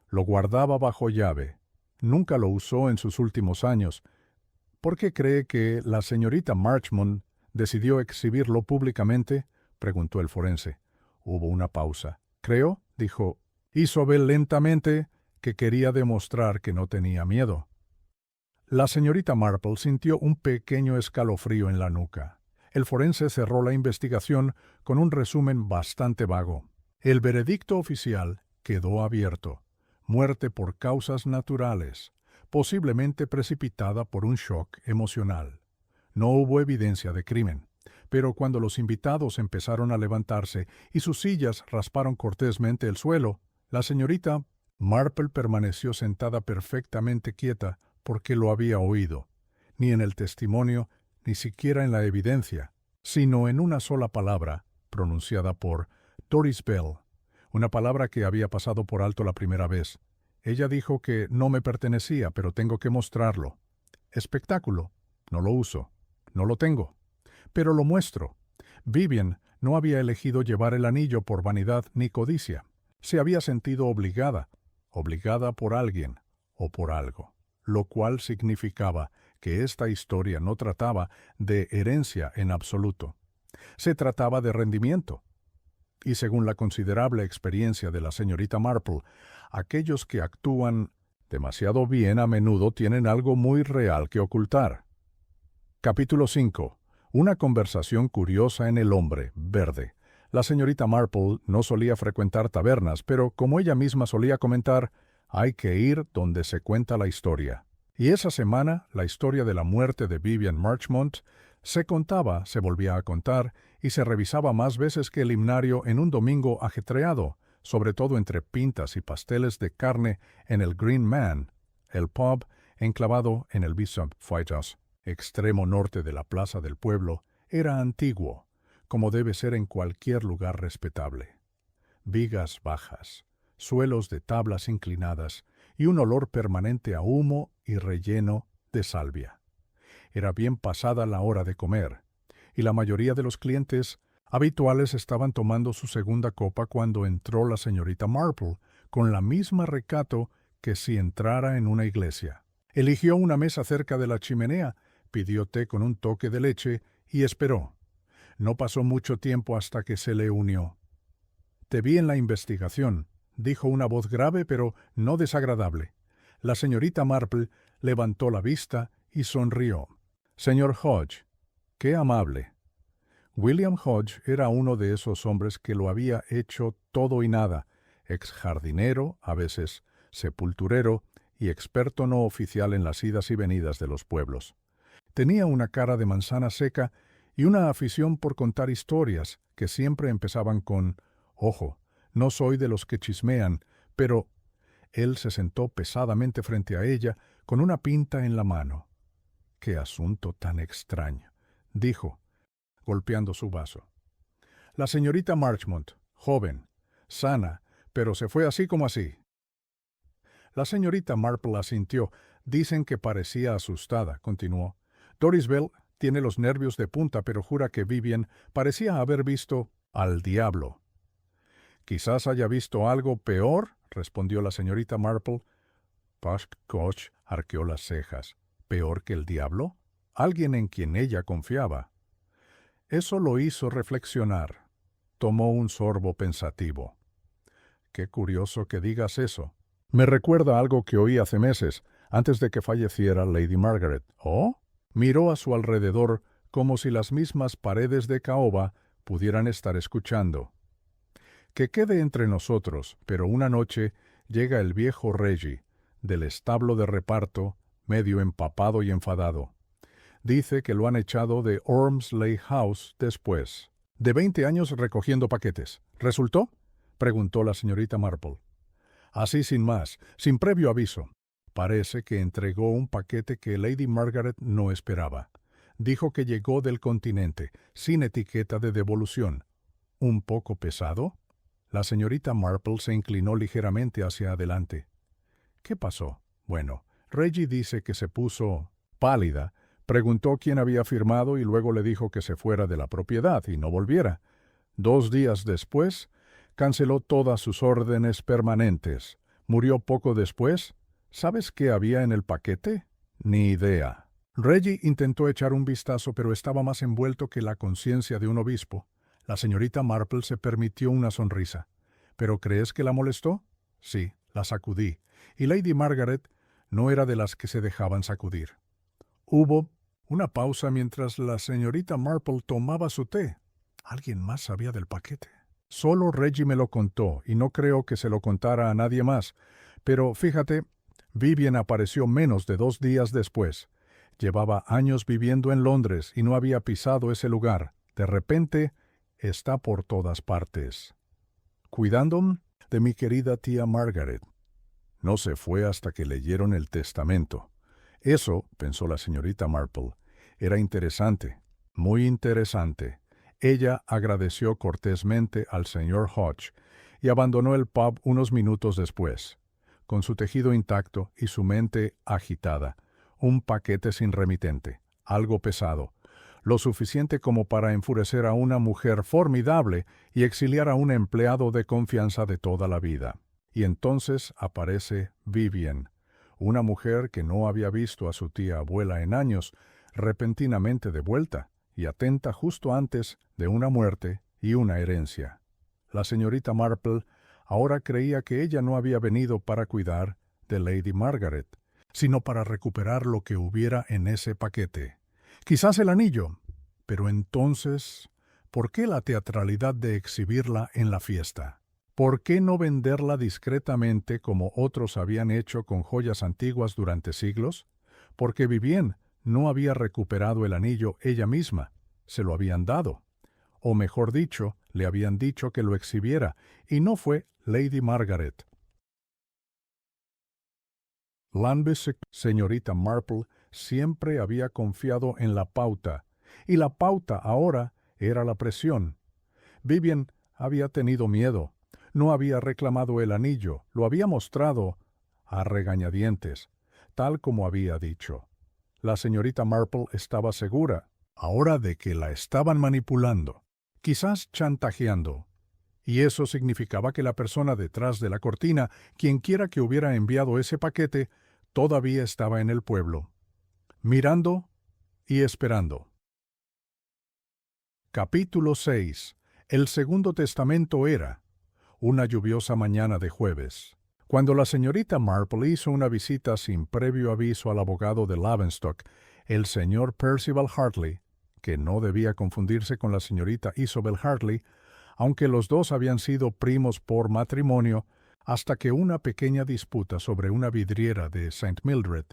[SPEAKER 1] Lo guardaba bajo llave. Nunca lo usó en sus últimos años. ¿Por qué cree que la señorita Marchmont decidió exhibirlo públicamente?, preguntó el forense. Hubo una pausa. Creo, dijo Isobel lentamente, que quería demostrar que no tenía miedo. La señorita Marple sintió un pequeño escalofrío en la nuca. El forense cerró la investigación con un resumen bastante vago. El veredicto oficial quedó abierto. Muerte por causas naturales, posiblemente precipitada por un shock emocional. No hubo evidencia de crimen, pero cuando los invitados empezaron a levantarse y sus sillas rasparon cortésmente el suelo, la señorita Marple permaneció sentada perfectamente quieta porque lo había oído, ni en el testimonio, ni siquiera en la evidencia, sino en una sola palabra, pronunciada por Doris Bell, una palabra que había pasado por alto la primera vez. Ella dijo que no me pertenecía, pero tengo que mostrarlo. Espectáculo. No lo uso. No lo tengo. Pero lo muestro. Vivien no había elegido llevar el anillo por vanidad ni codicia. Se había sentido obligada por alguien o por algo, lo cual significaba que esta historia no trataba de herencia en absoluto. Se trataba de rendimiento. Y según la considerable experiencia de la señorita Marple, aquellos que actúan demasiado bien a menudo tienen algo muy real que ocultar. Capítulo 5. Una conversación curiosa en el hombre verde. La señorita Marple no solía frecuentar tabernas, pero como ella misma solía comentar, hay que ir donde se cuenta la historia. Y esa semana, la historia de la muerte de Vivien Marchmont se contaba, se volvía a contar, y se revisaba más veces que el himnario en un domingo ajetreado, sobre todo entre pintas y pasteles de carne en el Green Man, el pub enclavado en el Bishop Fighthouse, extremo norte de la plaza del pueblo, era antiguo, como debe ser en cualquier lugar respetable. Vigas bajas, suelos de tablas inclinadas y un olor permanente a humo y relleno de salvia. Era bien pasada la hora de comer, y la mayoría de los clientes habituales estaban tomando su segunda copa cuando entró la señorita Marple, con la misma recato que si entrara en una iglesia. Eligió una mesa cerca de la chimenea, pidió té con un toque de leche y esperó. No pasó mucho tiempo hasta que se le unió. «Te vi en la investigación», dijo una voz grave pero no desagradable. La señorita Marple levantó la vista y sonrió. «Señor Hodge, qué amable». William Hodge era uno de esos hombres que lo había hecho todo y nada, ex jardinero, a veces sepulturero y experto no oficial en las idas y venidas de los pueblos. Tenía una cara de manzana seca y una afición por contar historias que siempre empezaban con «Ojo, no soy de los que chismean, pero...». Él se sentó pesadamente frente a ella con una pinta en la mano. «Qué asunto tan extraño», dijo, golpeando su vaso. «La señorita Marchmont, joven, sana, pero se fue así como así». La señorita Marple asintió. «Dicen que parecía asustada», continuó. «Doris Bell tiene los nervios de punta, pero jura que Vivian parecía haber visto al diablo. «Quizás haya visto algo peor», respondió la señorita Marple. Pushkoch arqueó las cejas. «¿Peor que el diablo?». Alguien en quien ella confiaba. Eso lo hizo reflexionar. Tomó un sorbo pensativo. «Qué curioso que digas eso. Me recuerda algo que oí hace meses, antes de que falleciera Lady Margaret». «¿Oh?». Miró a su alrededor como si las mismas paredes de caoba pudieran estar escuchando. «Que quede entre nosotros, pero una noche llega el viejo Reggie, del establo de reparto, medio empapado y enfadado. Dice que lo han echado de Ormsley House después de 20 años recogiendo paquetes. ¿Resultó?», preguntó la señorita Marple. «Así sin más, sin previo aviso. Parece que entregó un paquete que Lady Margaret no esperaba. Dijo que llegó del continente, sin etiqueta de devolución. ¿Un poco pesado?». La señorita Marple se inclinó ligeramente hacia adelante. «¿Qué pasó?». «Bueno, Reggie dice que se puso pálida, preguntó quién había firmado y luego le dijo que se fuera de la propiedad y no volviera. 2 días después, canceló todas sus órdenes permanentes. Murió poco después. ¿Sabes qué había en el paquete?». «Ni idea». Reggie intentó echar un vistazo, pero estaba más envuelto que la conciencia de un obispo. La señorita Marple se permitió una sonrisa. «¿Pero crees que la molestó?». «Sí, la sacudí. Y Lady Margaret no era de las que se dejaban sacudir». Hubo una pausa mientras la señorita Marple tomaba su té. ¿Alguien más sabía del paquete? «Solo Reggie me lo contó, y no creo que se lo contara a nadie más. Pero fíjate, Vivian apareció menos de 2 días después. Llevaba años viviendo en Londres y no había pisado ese lugar. De repente, está por todas partes. Cuidando de mi querida tía Margaret. No se fue hasta que leyeron el testamento». Eso, pensó la señorita Marple, era interesante, muy interesante. Ella agradeció cortésmente al señor Hodge y abandonó el pub unos minutos después, con su tejido intacto y su mente agitada. Un paquete sin remitente, algo pesado, lo suficiente como para enfurecer a una mujer formidable y exiliar a un empleado de confianza de toda la vida. Y entonces aparece Vivian, una mujer que no había visto a su tía abuela en años, repentinamente de vuelta y atenta justo antes de una muerte y una herencia. La señorita Marple ahora creía que ella no había venido para cuidar de Lady Margaret, sino para recuperar lo que hubiera en ese paquete. Quizás el anillo. Pero entonces, ¿por qué la teatralidad de exhibirla en la fiesta? ¿Por qué no venderla discretamente como otros habían hecho con joyas antiguas durante siglos? Porque Vivian no había recuperado el anillo ella misma, se lo habían dado. O mejor dicho, le habían dicho que lo exhibiera, y no fue Lady Margaret. Lambeth, señorita Marple, siempre había confiado en la pauta, y la pauta ahora era la presión. Vivian había tenido miedo. No había reclamado el anillo, lo había mostrado a regañadientes, tal como había dicho. La señorita Marple estaba segura, ahora, de que la estaban manipulando, quizás chantajeando. Y eso significaba que la persona detrás de la cortina, quienquiera que hubiera enviado ese paquete, todavía estaba en el pueblo, mirando y esperando. Capítulo 6. El segundo testamento era una lluviosa mañana de jueves, cuando la señorita Marple hizo una visita sin previo aviso al abogado de Lavenstock, el señor Percival Hartley, que no debía confundirse con la señorita Isobel Hartley, aunque los dos habían sido primos por matrimonio, hasta que una pequeña disputa sobre una vidriera de St. Mildred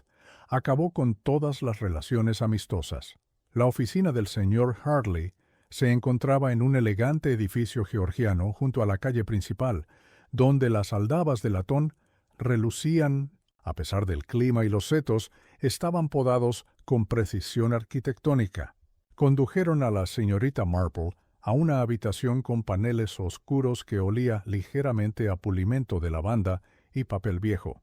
[SPEAKER 1] acabó con todas las relaciones amistosas. La oficina del señor Hartley se encontraba en un elegante edificio georgiano junto a la calle principal, donde las aldabas de latón relucían, a pesar del clima, y los setos estaban podados con precisión arquitectónica. Condujeron a la señorita Marple a una habitación con paneles oscuros que olía ligeramente a pulimento de lavanda y papel viejo.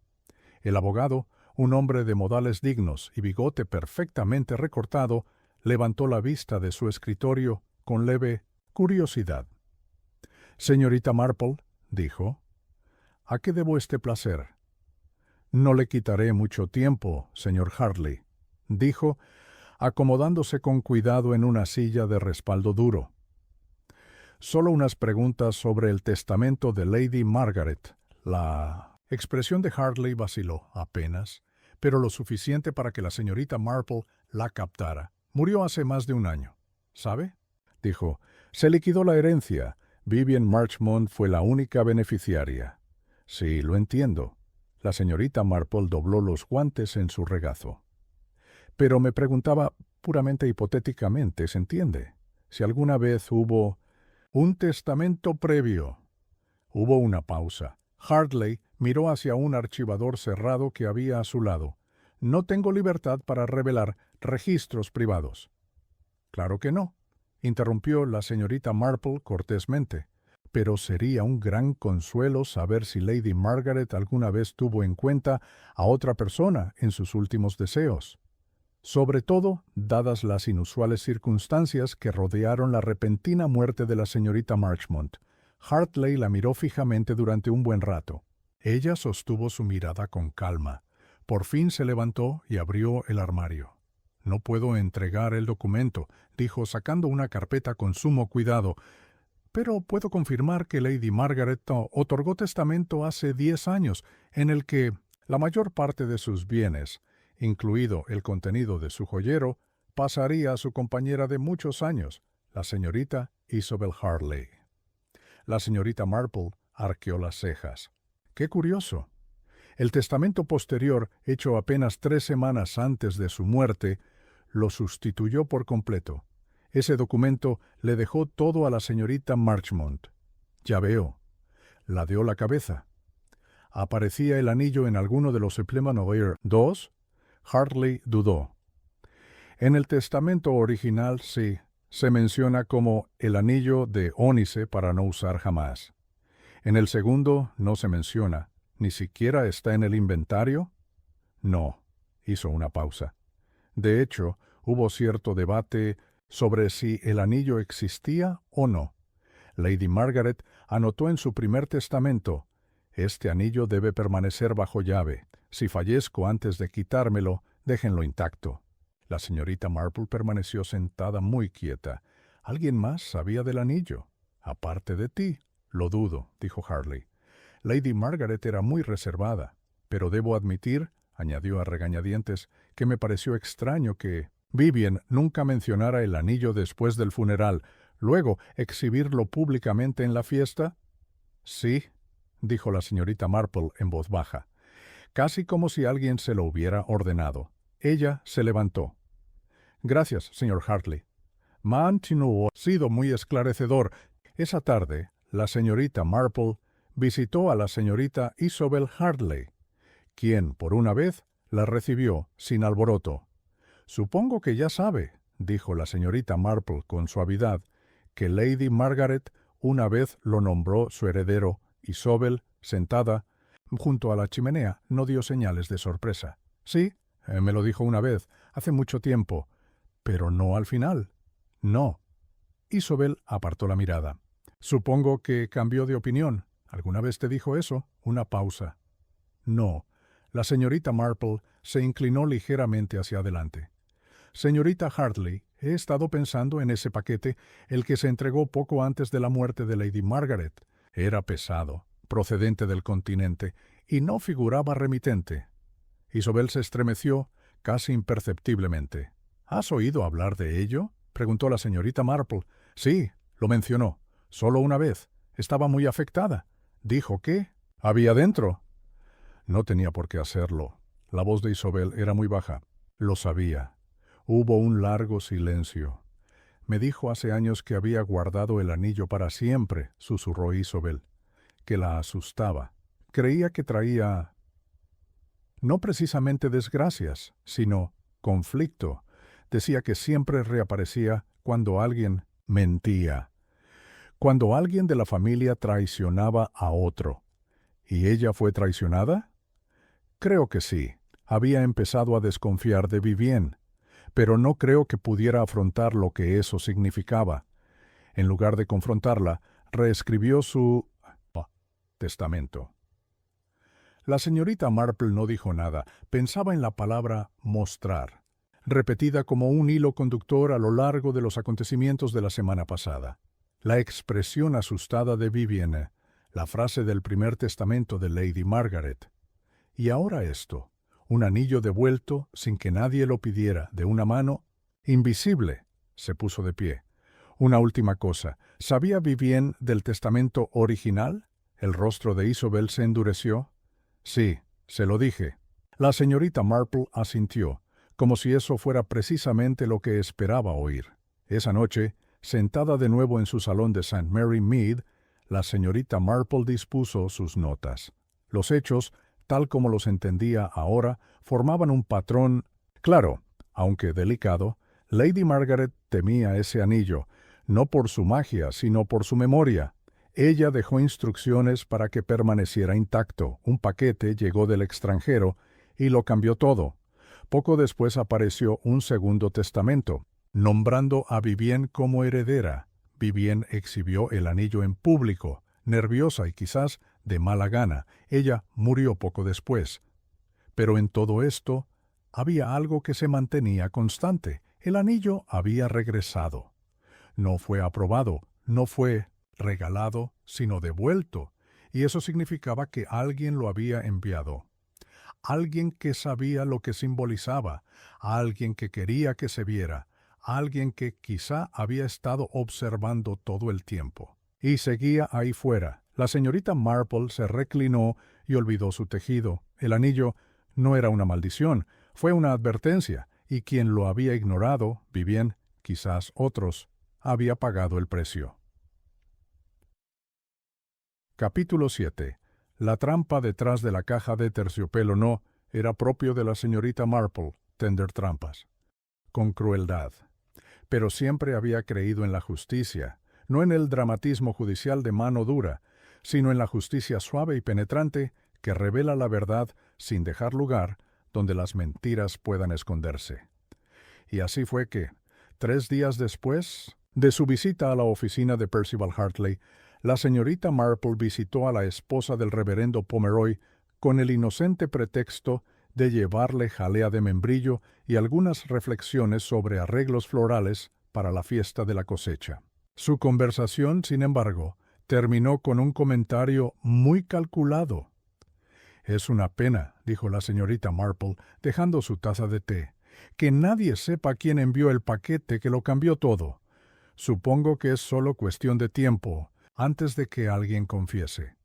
[SPEAKER 1] El abogado, un hombre de modales dignos y bigote perfectamente recortado, levantó la vista de su escritorio con leve curiosidad. «Señorita Marple», dijo, «¿a qué debo este placer?» «No le quitaré mucho tiempo, señor Hartley», dijo, acomodándose con cuidado en una silla de respaldo duro. «Solo unas preguntas sobre el testamento de Lady Margaret». La expresión de Hartley vaciló apenas, pero lo suficiente para que la señorita Marple la captara. «Murió hace más de un año. ¿Sabe?», dijo. «Se liquidó la herencia. Vivian Marchmont fue la única beneficiaria». «Sí, lo entiendo». La señorita Marple dobló los guantes en su regazo. «Pero me preguntaba puramente hipotéticamente, ¿se entiende? Si alguna vez hubo un testamento previo». Hubo una pausa. Hartley miró hacia un archivador cerrado que había a su lado. «No tengo libertad para revelar registros privados». «Claro que no», interrumpió la señorita Marple cortésmente. «Pero sería un gran consuelo saber si Lady Margaret alguna vez tuvo en cuenta a otra persona en sus últimos deseos. Sobre todo, dadas las inusuales circunstancias que rodearon la repentina muerte de la señorita Marchmont». Hartley la miró fijamente durante un buen rato. Ella sostuvo su mirada con calma. Por fin se levantó y abrió el armario. «No puedo entregar el documento», dijo sacando una carpeta con sumo cuidado, «pero puedo confirmar que Lady Margaret otorgó testamento hace 10 años, en el que la mayor parte de sus bienes, incluido el contenido de su joyero, pasaría a su compañera de muchos años, la señorita Isabel Hartley». La señorita Marple arqueó las cejas. «Qué curioso. El testamento posterior, hecho apenas 3 semanas antes de su muerte, lo sustituyó por completo. Ese documento le dejó todo a la señorita Marchmont». «Ya veo». Ladeó la cabeza. «¿Aparecía el anillo en alguno de los Supplement Honoraires II?» Hartley dudó. «En el testamento original, sí. Se menciona como el anillo de ónice para no usar jamás. En el segundo no se menciona. ¿Ni siquiera está en el inventario?» «No», hizo una pausa. «De hecho, hubo cierto debate sobre si el anillo existía o no. Lady Margaret anotó en su primer testamento: «Este anillo debe permanecer bajo llave. Si fallezco antes de quitármelo, déjenlo intacto». La señorita Marple permaneció sentada muy quieta. «¿Alguien más sabía del anillo?» «Aparte de ti». «Lo dudo», dijo Hartley. «Lady Margaret era muy reservada, pero debo admitir», añadió a regañadientes, «que me pareció extraño que Vivian nunca mencionara el anillo después del funeral. Luego, exhibirlo públicamente en la fiesta». «Sí», dijo la señorita Marple en voz baja, casi como si alguien se lo hubiera ordenado. Ella se levantó. «Gracias, señor Hartley. Ha sido muy esclarecedor». Esa tarde, la señorita Marple visitó a la señorita Isabel Hartley, quien, por una vez, la recibió sin alboroto. «Supongo que ya sabe», dijo la señorita Marple con suavidad, «que Lady Margaret una vez lo nombró su heredero». Isabel, sentada junto a la chimenea, no dio señales de sorpresa. «Sí, me lo dijo una vez, hace mucho tiempo, pero no al final». «No». Isabel apartó la mirada. «Supongo que cambió de opinión. ¿Alguna vez te dijo eso?» Una pausa. «No». La señorita Marple se inclinó ligeramente hacia adelante. «Señorita Hartley, he estado pensando en ese paquete, el que se entregó poco antes de la muerte de Lady Margaret. Era pesado, procedente del continente, y no figuraba remitente». Isabel se estremeció casi imperceptiblemente. «¿Has oído hablar de ello?», preguntó la señorita Marple. «Sí, lo mencionó. Solo una vez. Estaba muy afectada. Dijo que había dentro». No tenía por qué hacerlo. La voz de Isabel era muy baja. «Lo sabía». Hubo un largo silencio. «Me dijo hace años que había guardado el anillo para siempre», susurró Isabel, «que la asustaba. Creía que traía no precisamente desgracias, sino conflicto. Decía que siempre reaparecía cuando alguien mentía, cuando alguien de la familia traicionaba a otro». «¿Y ella fue traicionada?» «Creo que sí. Había empezado a desconfiar de Vivienne. pero no creo que pudiera afrontar lo que eso significaba. En lugar de confrontarla, reescribió su testamento. La señorita Marple no dijo nada, pensaba en la palabra mostrar, repetida como un hilo conductor a lo largo de los acontecimientos de la semana pasada. La expresión asustada de Vivienne, la frase del primer testamento de Lady Margaret. Y ahora esto, un anillo devuelto sin que nadie lo pidiera, de una mano invisible. Se puso de pie. Una última cosa, ¿sabía Vivienne del testamento original? El rostro de Isobel se endureció. Sí, se lo dije. La señorita Marple asintió, como si eso fuera precisamente lo que esperaba oír. Esa noche, sentada de nuevo en su salón de St. Mary Mead, la señorita Marple dispuso sus notas. Los hechos, tal como los entendía ahora, formaban un patrón claro, aunque delicado. Lady Margaret temía ese anillo, no por su magia, sino por su memoria. Ella dejó instrucciones para que permaneciera intacto. Un paquete llegó del extranjero y lo cambió todo. Poco después apareció un segundo testamento, nombrando a Vivienne como heredera. Vivienne exhibió el anillo en público, nerviosa y quizás de mala gana. Ella murió poco después. Pero en todo esto había algo que se mantenía constante. El anillo había regresado. No fue aprobado, no fue regalado, sino devuelto, y eso significaba que alguien lo había enviado. Alguien que sabía lo que simbolizaba, alguien que quería que se viera, alguien que quizá había estado observando todo el tiempo. Y seguía ahí fuera. La señorita Marple se reclinó y olvidó su tejido. El anillo no era una maldición, fue una advertencia, y quien lo había ignorado, Vivienne, quizás otros, había pagado el precio. Capítulo 7. La trampa detrás de la caja de terciopelo no era propio de la señorita Marple, tender trampas. Con crueldad. Pero siempre había creído en la justicia, no en el dramatismo judicial de mano dura, sino en la justicia suave y penetrante que revela la verdad sin dejar lugar donde las mentiras puedan esconderse. Y así fue que, 3 días después de su visita a la oficina de Percival Hartley, la señorita Marple visitó a la esposa del reverendo Pomeroy con el inocente pretexto de llevarle jalea de membrillo y algunas reflexiones sobre arreglos florales para la fiesta de la cosecha. Su conversación, sin embargo, terminó con un comentario muy calculado. «Es una pena», dijo la señorita Marple, dejando su taza de té, «que nadie sepa quién envió el paquete que lo cambió todo. Supongo que es solo cuestión de tiempo, antes de que alguien confiese.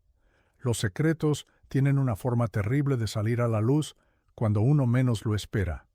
[SPEAKER 1] Los secretos tienen una forma terrible de salir a la luz cuando uno menos lo espera».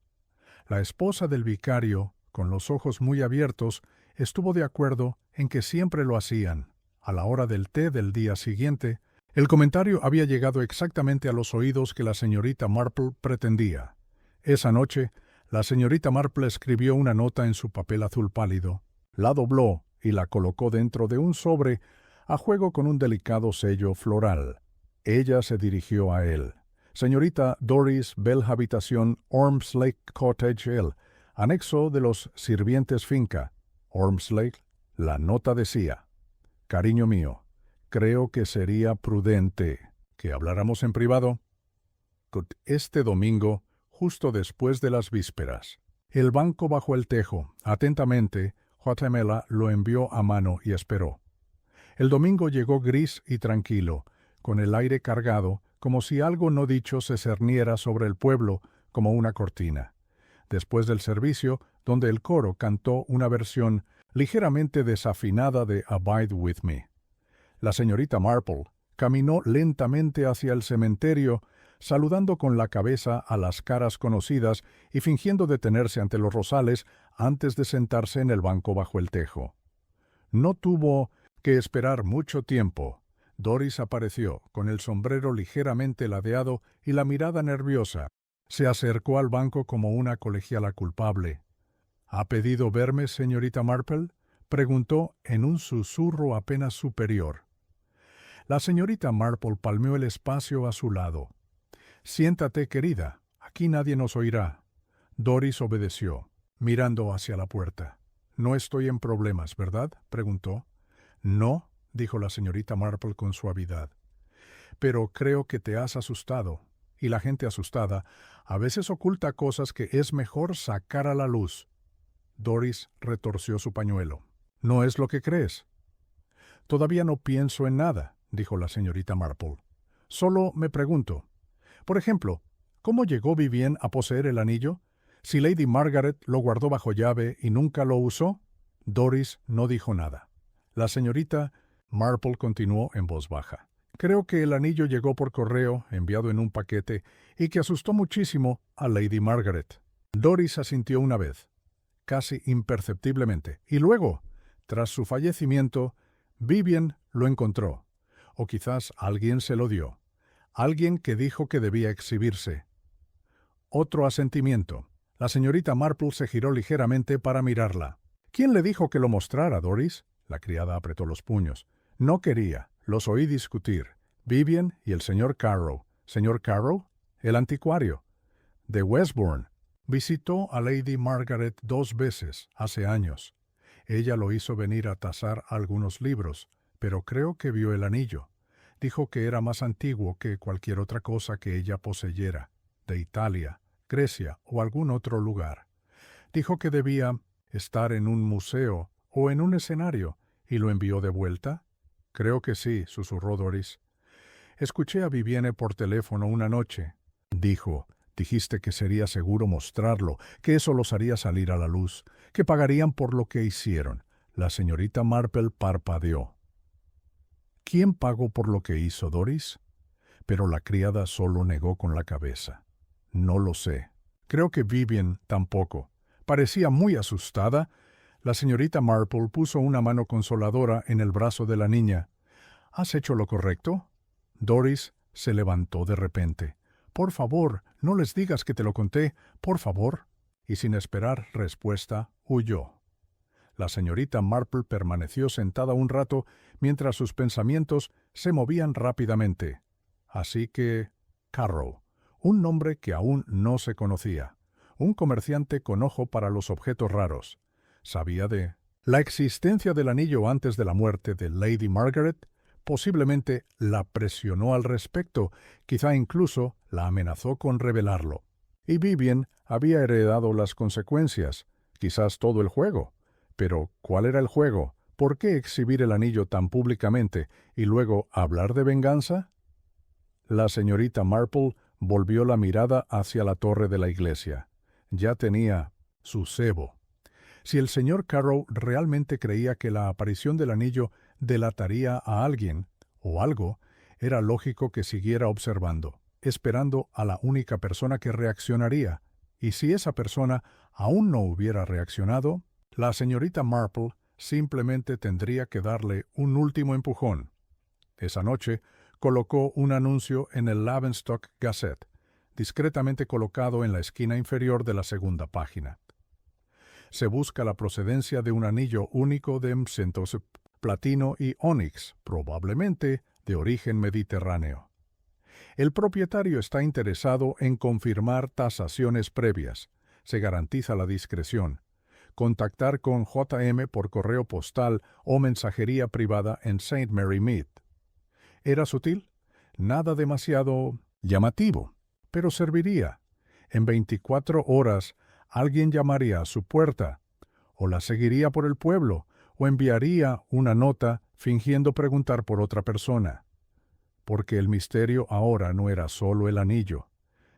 [SPEAKER 1] La esposa del vicario, con los ojos muy abiertos, estuvo de acuerdo en que siempre lo hacían. A la hora del té del día siguiente, el comentario había llegado exactamente a los oídos que la señorita Marple pretendía. Esa noche, la señorita Marple escribió una nota en su papel azul pálido, la dobló y la colocó dentro de un sobre a juego con un delicado sello floral. Ella se dirigió a él. «Señorita Doris Bell Habitación Ormslake Cottage Inn, anexo de los sirvientes finca, Ormslake». La nota decía: «Cariño mío, creo que sería prudente que habláramos en privado este domingo, justo después de las vísperas». El banco bajo el tejo. Atentamente, Guatemala lo envió a mano y esperó. El domingo llegó gris y tranquilo, con el aire cargado, como si algo no dicho se cerniera sobre el pueblo como una cortina. Después del servicio, donde el coro cantó una versión ligeramente desafinada de Abide With Me, la señorita Marple caminó lentamente hacia el cementerio, saludando con la cabeza a las caras conocidas y fingiendo detenerse ante los rosales antes de sentarse en el banco bajo el tejo. No tuvo que esperar mucho tiempo. Doris apareció, con el sombrero ligeramente ladeado y la mirada nerviosa. Se acercó al banco como una colegiala culpable. «¿Ha pedido verme, señorita Marple?», preguntó en un susurro apenas superior. La señorita Marple palmeó el espacio a su lado. «Siéntate, querida. Aquí nadie nos oirá». Doris obedeció. mirando hacia la puerta. «No estoy en problemas, ¿verdad?», preguntó. «No», dijo la señorita Marple con suavidad. «Pero creo que te has asustado, y la gente asustada a veces oculta cosas que es mejor sacar a la luz». Doris retorció su pañuelo. «¿No es lo que crees?». «Todavía no pienso en nada», dijo la señorita Marple. «Solo me pregunto. Por ejemplo, ¿cómo llegó Vivien a poseer el anillo? Si Lady Margaret lo guardó bajo llave y nunca lo usó». Doris no dijo nada. La señorita Marple continuó en voz baja. «Creo que el anillo llegó por correo, enviado en un paquete, y que asustó muchísimo a Lady Margaret». Doris asintió una vez, casi imperceptiblemente, y luego, tras su fallecimiento, Vivien lo encontró. O quizás alguien se lo dio. Alguien que dijo que debía exhibirse. Otro asentimiento. La señorita Marple se giró ligeramente para mirarla. «¿Quién le dijo que lo mostrara, Doris?». La criada apretó los puños. «No quería. Los oí discutir. Vivien y el señor Carrow». «¿Señor Carrow?». «El anticuario». «De Westbourne. Visitó a Lady Margaret 2 veces, hace años. Ella lo hizo venir a tasar algunos libros, pero creo que vio el anillo. Dijo que era más antiguo que cualquier otra cosa que ella poseyera, de Italia, Grecia o algún otro lugar. Dijo que debía estar en un museo o en un escenario, y lo envió de vuelta». «Creo que sí», susurró Doris. «Escuché a Vivienne por teléfono una noche. Dijo, dijiste que sería seguro mostrarlo, que eso los haría salir a la luz, que pagarían por lo que hicieron». La señorita Marple parpadeó. «¿Quién pagó por lo que hizo, Doris?». Pero la criada solo negó con la cabeza. «No lo sé. Creo que Vivien tampoco. Parecía muy asustada». La señorita Marple puso una mano consoladora en el brazo de la niña. «¿Has hecho lo correcto?». Doris se levantó de repente. «Por favor, no les digas que te lo conté, por favor». Y sin esperar respuesta, huyó. La señorita Marple permaneció sentada un rato mientras sus pensamientos se movían rápidamente. Así que Carrow, un nombre que aún no se conocía, un comerciante con ojo para los objetos raros. Sabía de la existencia del anillo antes de la muerte de Lady Margaret. Posiblemente la presionó al respecto, quizá incluso la amenazó con revelarlo. Y Vivien había heredado las consecuencias, quizás todo el juego. Pero, ¿cuál era el juego? ¿Por qué exhibir el anillo tan públicamente y luego hablar de venganza? La señorita Marple volvió la mirada hacia la torre de la iglesia. Ya tenía su cebo. Si el señor Carrow realmente creía que la aparición del anillo delataría a alguien o algo, era lógico que siguiera observando, esperando a la única persona que reaccionaría. Y si esa persona aún no hubiera reaccionado, la señorita Marple simplemente tendría que darle un último empujón. Esa noche colocó un anuncio en el Lavenstock Gazette, discretamente colocado en la esquina inferior de la segunda página. Se busca la procedencia de un anillo único de centos platino y ónix, probablemente de origen mediterráneo. El propietario está interesado en confirmar tasaciones previas. Se garantiza la discreción. Contactar con J.M. por correo postal o mensajería privada en St. Mary Mead. Era sutil, nada demasiado llamativo, pero serviría. En 24 horas alguien llamaría a su puerta, o la seguiría por el pueblo, o enviaría una nota fingiendo preguntar por otra persona. Porque el misterio ahora no era solo el anillo.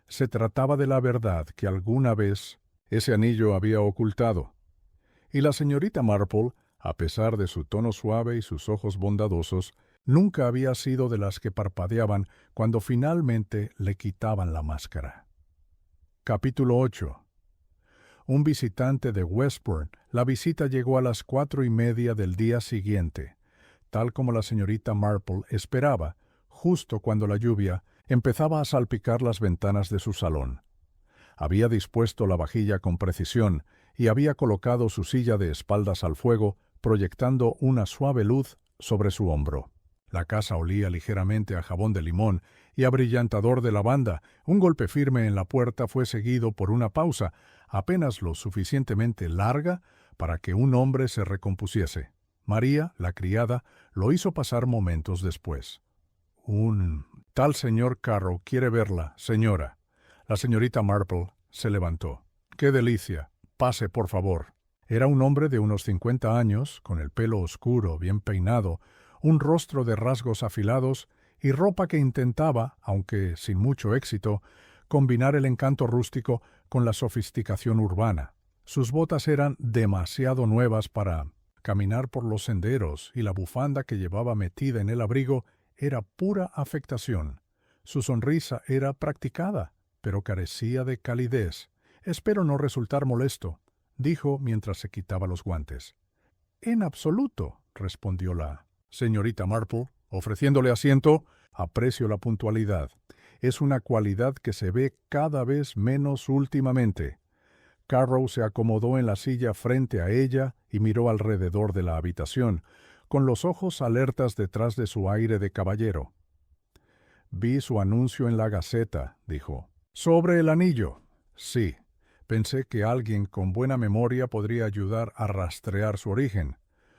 [SPEAKER 1] Se trataba de la verdad que alguna vez ese anillo había ocultado. Y la señorita Marple, a pesar de su tono suave y sus ojos bondadosos, nunca había sido de las que parpadeaban cuando finalmente le quitaban la máscara. Capítulo 8. Un visitante de Westbourne. La visita llegó a las 4:30 del día siguiente, tal como la señorita Marple esperaba, justo cuando la lluvia empezaba a salpicar las ventanas de su salón. Había dispuesto la vajilla con precisión y había colocado su silla de espaldas al fuego, proyectando una suave luz sobre su hombro. La casa olía ligeramente a jabón de limón y a brillantador de lavanda. Un golpe firme en la puerta fue seguido por una pausa, apenas lo suficientemente larga para que un hombre se recompusiese. María, la criada, lo hizo pasar momentos después. Un tal señor Carrow quiere verla, señora. La señorita Marple se levantó. ¡Qué delicia! Pase, por favor. Era un hombre de unos 50 años, con el pelo oscuro, bien peinado, un rostro de rasgos afilados y ropa que intentaba, aunque sin mucho éxito, combinar el encanto rústico con la sofisticación urbana. Sus botas eran demasiado nuevas para caminar por los senderos y la bufanda que llevaba metida en el abrigo era pura afectación. Su sonrisa era practicada, pero carecía de calidez. «Espero no resultar molesto», dijo mientras se quitaba los guantes. «En absoluto», respondió la señorita Marple, ofreciéndole asiento. «Aprecio la puntualidad. Es una cualidad que se ve cada vez menos últimamente». Carrow se acomodó en la silla frente a ella y miró alrededor de la habitación, con los ojos alertas detrás de su aire de caballero. «Vi su anuncio en la Gaceta», dijo. «¿Sobre el anillo?» «Sí. Pensé que alguien con buena memoria podría ayudar a rastrear su origen.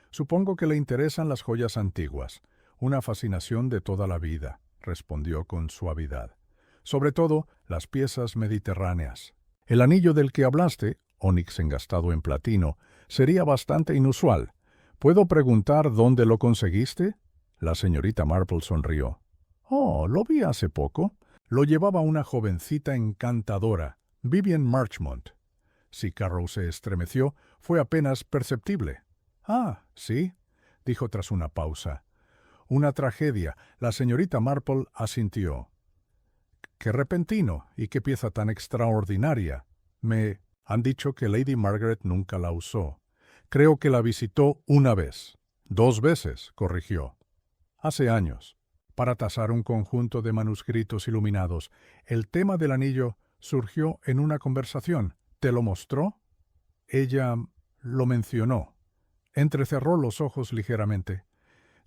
[SPEAKER 1] Supongo que le interesan las joyas antiguas, una fascinación de toda la vida», respondió con suavidad. «Sobre todo las piezas mediterráneas. El anillo del que hablaste, ónix engastado en platino, sería bastante inusual. ¿Puedo preguntar dónde lo conseguiste?» La señorita Marple sonrió. «Oh, lo vi hace poco. Lo llevaba una jovencita encantadora, Vivian Marchmont». Si Carrow se estremeció, fue apenas perceptible. «Ah, sí», dijo tras una pausa. «Una tragedia». La señorita Marple asintió. «Qué repentino y qué pieza tan extraordinaria. Me han dicho que Lady Margaret nunca la usó. Creo que la visitó una vez». «2 veces», corrigió. «Hace años, para tasar un conjunto de manuscritos iluminados. El tema del anillo surgió en una conversación. ¿Te lo mostró?» «Ella lo mencionó». Entrecerró los ojos ligeramente.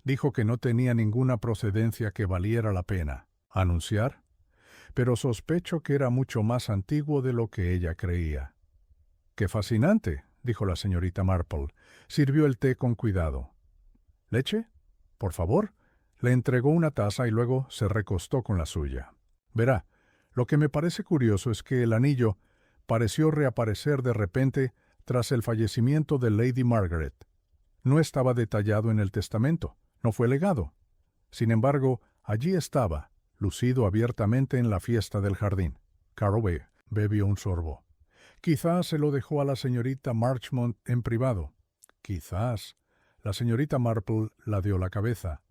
[SPEAKER 1] Dijo que no tenía ninguna procedencia que valiera la pena. ¿Anunciar? Pero sospecho que era mucho más antiguo de lo que ella creía. «¡Qué fascinante!», dijo la señorita Marple. Sirvió el té con cuidado. «¿Leche? Por favor». Le entregó una taza y luego se recostó con la suya. «Verá, lo que me parece curioso es que el anillo pareció reaparecer de repente tras el fallecimiento de Lady Margaret. No estaba detallado en el testamento, no fue legado. Sin embargo, allí estaba, lucido abiertamente en la fiesta del jardín». Carrow bebió un sorbo. «Quizás se lo dejó a la señorita Marchmont en privado». «Quizás». La señorita Marple ladeó la cabeza.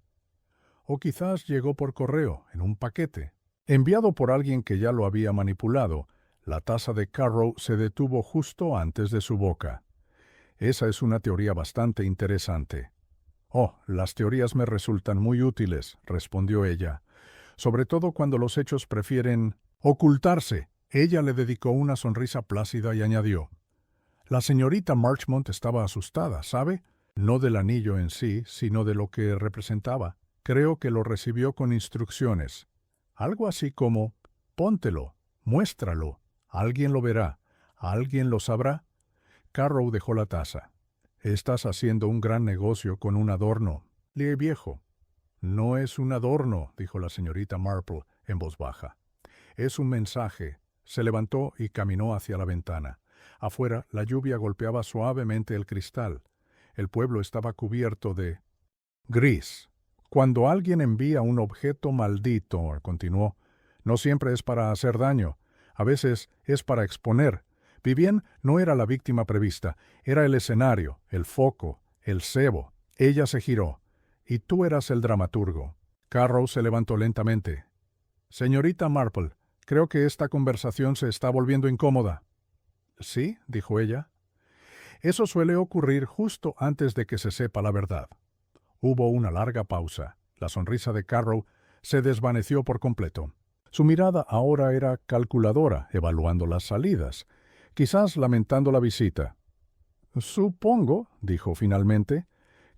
[SPEAKER 1] «O quizás llegó por correo, en un paquete, enviado por alguien que ya lo había manipulado». La taza de Carrow se detuvo justo antes de su boca. «Esa es una teoría bastante interesante». «Oh, las teorías me resultan muy útiles», respondió ella, «sobre todo cuando los hechos prefieren ocultarse». Ella le dedicó una sonrisa plácida y añadió: «La señorita Marchmont estaba asustada, ¿sabe? No del anillo en sí, sino de lo que representaba. Creo que lo recibió con instrucciones. Algo así como: póntelo, muéstralo, alguien lo verá, alguien lo sabrá». Carrow dejó la taza. «Estás haciendo un gran negocio con un adorno, viejo». «No es un adorno», dijo la señorita Marple en voz baja. «Es un mensaje». Se levantó y caminó hacia la ventana. Afuera, la lluvia golpeaba suavemente el cristal. El pueblo estaba cubierto de gris. «Cuando alguien envía un objeto maldito», continuó, «no siempre es para hacer daño. A veces es para exponer. Vivian no era la víctima prevista. Era el escenario, el foco, el cebo. Ella se giró. Y tú eras el dramaturgo». Carrow se levantó lentamente. «Señorita Marple, creo que esta conversación se está volviendo incómoda». «¿Sí?», dijo ella. «Eso suele ocurrir justo antes de que se sepa la verdad». Hubo una larga pausa. La sonrisa de Carrow se desvaneció por completo. Su mirada ahora era calculadora, evaluando las salidas, quizás lamentando la visita. «Supongo», dijo finalmente,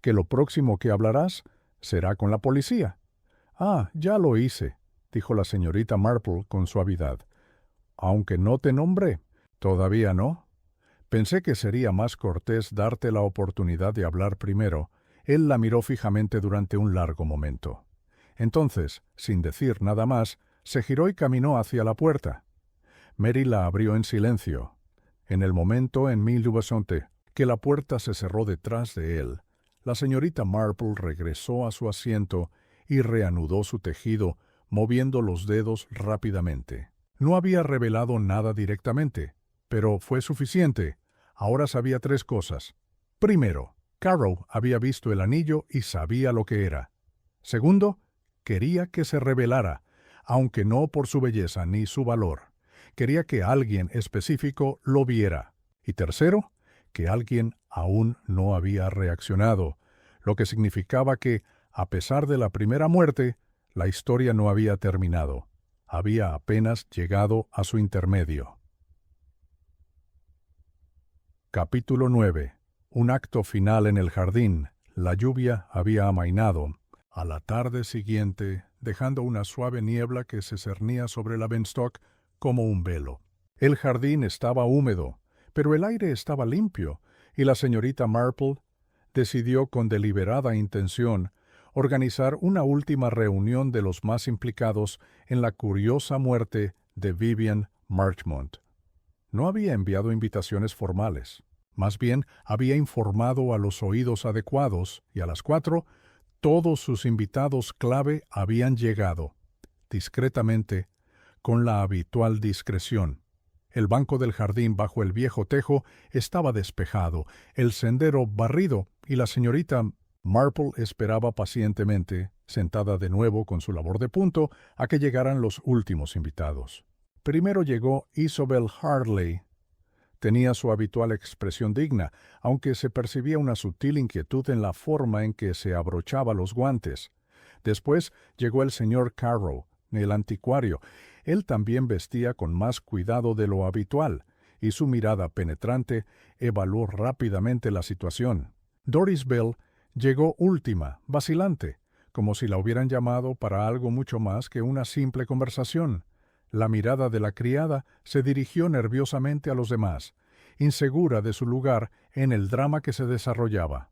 [SPEAKER 1] «que lo próximo que hablarás será con la policía». «Ah, ya lo hice», dijo la señorita Marple con suavidad. «Aunque no te nombré». «Todavía no», Pensé que sería más cortés darte la oportunidad de hablar primero. Él la miró fijamente durante un largo momento. Entonces, sin decir nada más, se giró y caminó hacia la puerta. Mary la abrió en silencio. En el momento en 1920 que la puerta se cerró detrás de él, la señorita Marple regresó a su asiento y reanudó su tejido, moviendo los dedos rápidamente. No había revelado nada directamente, pero fue suficiente. Ahora sabía 3 cosas. Primero, Carroll había visto el anillo y sabía lo que era. Segundo, quería que se revelara, aunque no por su belleza ni su valor. Quería que alguien específico lo viera. Y tercero, que alguien aún no había reaccionado, lo que significaba que, a pesar de la primera muerte, la historia no había terminado. Había apenas llegado a su intermedio. Capítulo 9. Un acto final en el jardín. La lluvia había amainado. A la tarde siguiente, dejando una suave niebla que se cernía sobre la Benstock como un velo. El jardín estaba húmedo, pero el aire estaba limpio, y la señorita Marple decidió con deliberada intención organizar una última reunión de los más implicados en la curiosa muerte de Vivian Marchmont. No había enviado invitaciones formales. Más bien, había informado a los oídos adecuados, y a las 4, todos sus invitados clave habían llegado, discretamente, con la habitual discreción. El banco del jardín bajo el viejo tejo estaba despejado, el sendero barrido, y la señorita Marple esperaba pacientemente, sentada de nuevo con su labor de punto, a que llegaran los últimos invitados. Primero llegó Isobel Harley. Tenía su habitual expresión digna, aunque se percibía una sutil inquietud en la forma en que se abrochaba los guantes. Después llegó el señor Carroll, el anticuario. Él también vestía con más cuidado de lo habitual, y su mirada penetrante evaluó rápidamente la situación. Doris Bell llegó última, vacilante, como si la hubieran llamado para algo mucho más que una simple conversación. La mirada de la criada se dirigió nerviosamente a los demás, insegura de su lugar en el drama que se desarrollaba.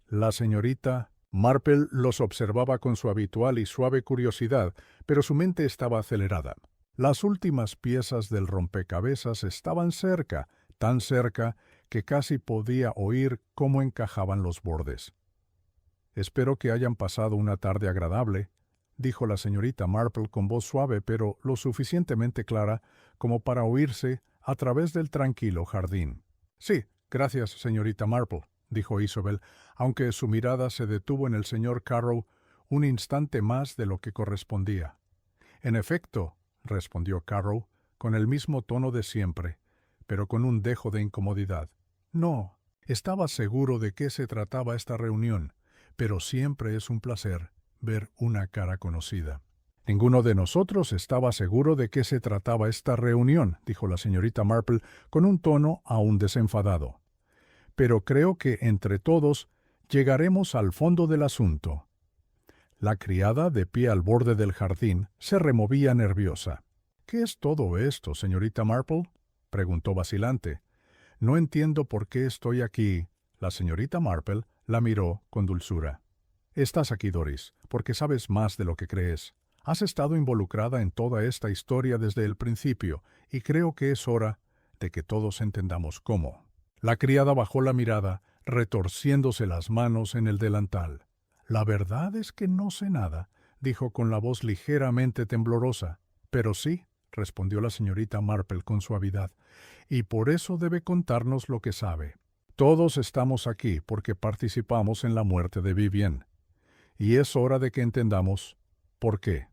[SPEAKER 1] La señorita Marple los observaba con su habitual y suave curiosidad, pero su mente estaba acelerada. Las últimas piezas del rompecabezas estaban cerca, tan cerca que casi podía oír cómo encajaban los bordes. «Espero que hayan pasado una tarde agradable», dijo la señorita Marple con voz suave pero lo suficientemente clara como para oírse a través del tranquilo jardín. «Sí, gracias, señorita Marple», dijo Isobel, aunque su mirada se detuvo en el señor Carroll un instante más de lo que correspondía. «En efecto», respondió Carroll, con el mismo tono de siempre, pero con un dejo de incomodidad. «No, estaba seguro de qué se trataba esta reunión, pero siempre es un placer ver una cara conocida». «Ninguno de nosotros estaba seguro de qué se trataba esta reunión», dijo la señorita Marple con un tono aún desenfadado. «Pero creo que entre todos llegaremos al fondo del asunto». La criada, de pie al borde del jardín, se removía nerviosa. «¿Qué es todo esto, señorita Marple?», preguntó vacilante. «No entiendo por qué estoy aquí». La señorita Marple la miró con dulzura. «Estás aquí, Doris, porque sabes más de lo que crees. Has estado involucrada en toda esta historia desde el principio, y creo que es hora de que todos entendamos cómo». La criada bajó la mirada, retorciéndose las manos en el delantal. «La verdad es que no sé nada», dijo con la voz ligeramente temblorosa. «Pero sí», respondió la señorita Marple con suavidad, «y por eso debe contarnos lo que sabe. Todos estamos aquí porque participamos en la muerte de Vivian, y es hora de que entendamos por qué».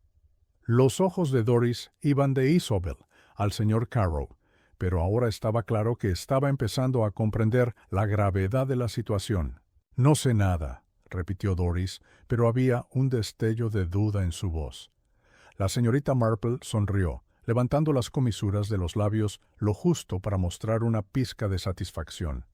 [SPEAKER 1] Los ojos de Doris iban de Isobel al señor Carroll, pero ahora estaba claro que estaba empezando a comprender la gravedad de la situación. «No sé nada», repitió Doris, pero había un destello de duda en su voz. La señorita Marple sonrió, levantando las comisuras de los labios lo justo para mostrar una pizca de satisfacción.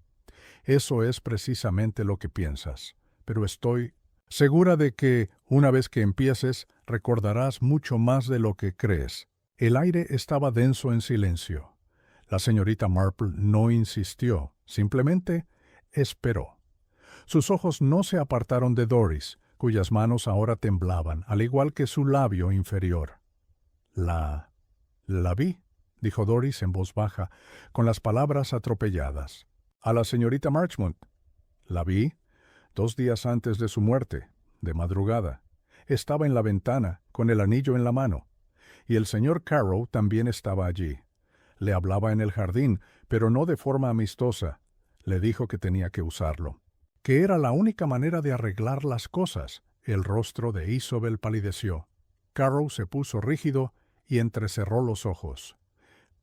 [SPEAKER 1] «Eso es precisamente lo que piensas, pero estoy segura de que, una vez que empieces, recordarás mucho más de lo que crees». El aire estaba denso en silencio. La señorita Marple no insistió, simplemente esperó. Sus ojos no se apartaron de Doris, cuyas manos ahora temblaban, al igual que su labio inferior. La vi, dijo Doris en voz baja, con las palabras atropelladas. A la señorita Marchmont. La vi 2 días antes de su muerte, de madrugada. Estaba en la ventana, con el anillo en la mano. Y el señor Carroll también estaba allí. Le hablaba en el jardín, pero no de forma amistosa. Le dijo que tenía que usarlo. Que era la única manera de arreglar las cosas. El rostro de Isobel palideció. Carroll se puso rígido y entrecerró los ojos.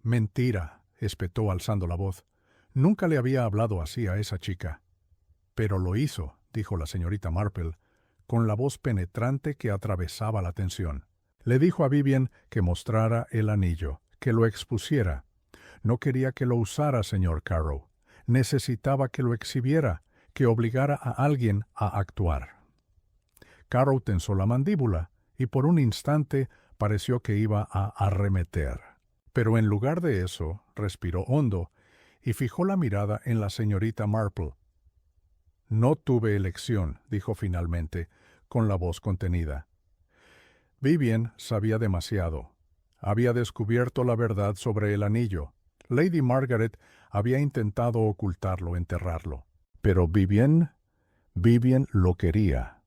[SPEAKER 1] «Mentira», espetó alzando la voz. «Nunca le había hablado así a esa chica». «Pero lo hizo», dijo la señorita Marple, con la voz penetrante que atravesaba la tensión. Le dijo a Vivian que mostrara el anillo, que lo expusiera. No quería que lo usara, señor Carroll. Necesitaba que lo exhibiera, que obligara a alguien a actuar. Carroll tensó la mandíbula y por un instante pareció que iba a arremeter. Pero en lugar de eso, respiró hondo y fijó la mirada en la señorita Marple. «No tuve elección», dijo finalmente, con la voz contenida. Vivian sabía demasiado. Había descubierto la verdad sobre el anillo. Lady Margaret había intentado ocultarlo, enterrarlo. Pero Vivian lo quería.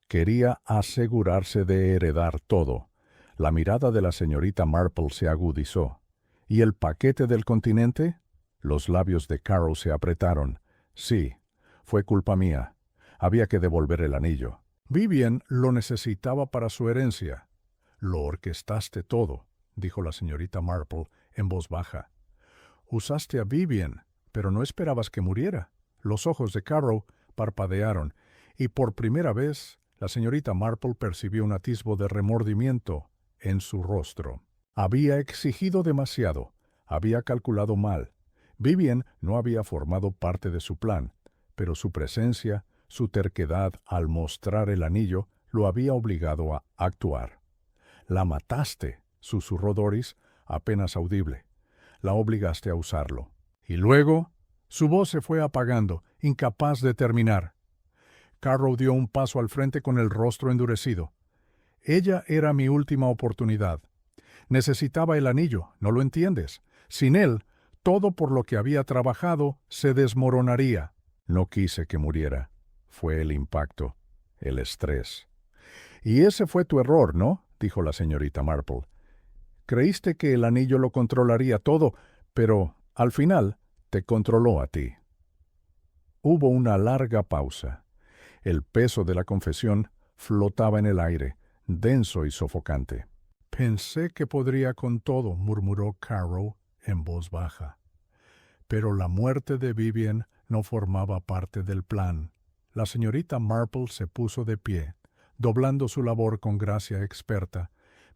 [SPEAKER 1] Quería asegurarse de heredar todo. La mirada de la señorita Marple se agudizó. ¿Y el paquete del continente? Los labios de Carroll se apretaron. Sí, fue culpa mía. Había que devolver el anillo. Vivian lo necesitaba para su herencia. Lo orquestaste todo, dijo la señorita Marple en voz baja. Usaste a Vivian, pero no esperabas que muriera. Los ojos de Carroll parpadearon, y por primera vez la señorita Marple percibió un atisbo de remordimiento en su rostro. Había exigido demasiado, había calculado mal. Vivian no había formado parte de su plan, pero su presencia, su terquedad al mostrar el anillo, lo había obligado a actuar. «La mataste», susurró Doris, apenas audible. «La obligaste a usarlo». Y luego, su voz se fue apagando, incapaz de terminar. Carroll dio un paso al frente con el rostro endurecido. «Ella era mi última oportunidad. Necesitaba el anillo, ¿no lo entiendes? Sin él, todo por lo que había trabajado se desmoronaría». «No quise que muriera. Fue el impacto, el estrés». «Y ese fue tu error, ¿no?», dijo la señorita Marple. «Creíste que el anillo lo controlaría todo, pero, al final, te controló a ti». Hubo una larga pausa. El peso de la confesión flotaba en el aire, denso y sofocante. «Pensé que podría con todo», murmuró Carroll en voz baja. Pero la muerte de Vivian no formaba parte del plan. La señorita Marple se puso de pie, doblando su labor con gracia experta.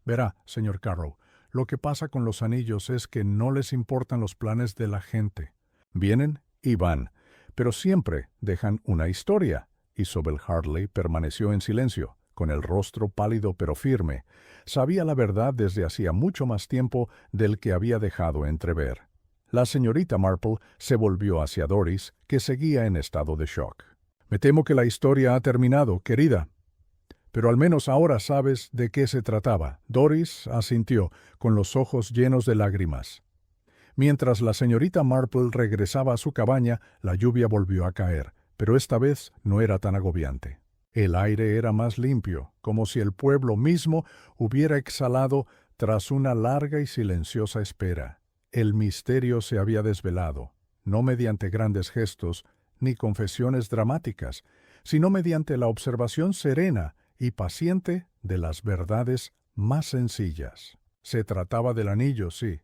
[SPEAKER 1] «Verá, señor Carroll, lo que pasa con los anillos es que no les importan los planes de la gente. Vienen y van, pero siempre dejan una historia». Isobel Hartley permaneció en silencio, con el rostro pálido pero firme. Sabía la verdad desde hacía mucho más tiempo del que había dejado entrever. La señorita Marple se volvió hacia Doris, que seguía en estado de shock. «Me temo que la historia ha terminado, querida. Pero al menos ahora sabes de qué se trataba». Doris asintió, con los ojos llenos de lágrimas. Mientras la señorita Marple regresaba a su cabaña, la lluvia volvió a caer, pero esta vez no era tan agobiante. El aire era más limpio, como si el pueblo mismo hubiera exhalado tras una larga y silenciosa espera. El misterio se había desvelado, no mediante grandes gestos ni confesiones dramáticas, sino mediante la observación serena y paciente de las verdades más sencillas. Se trataba del anillo, sí,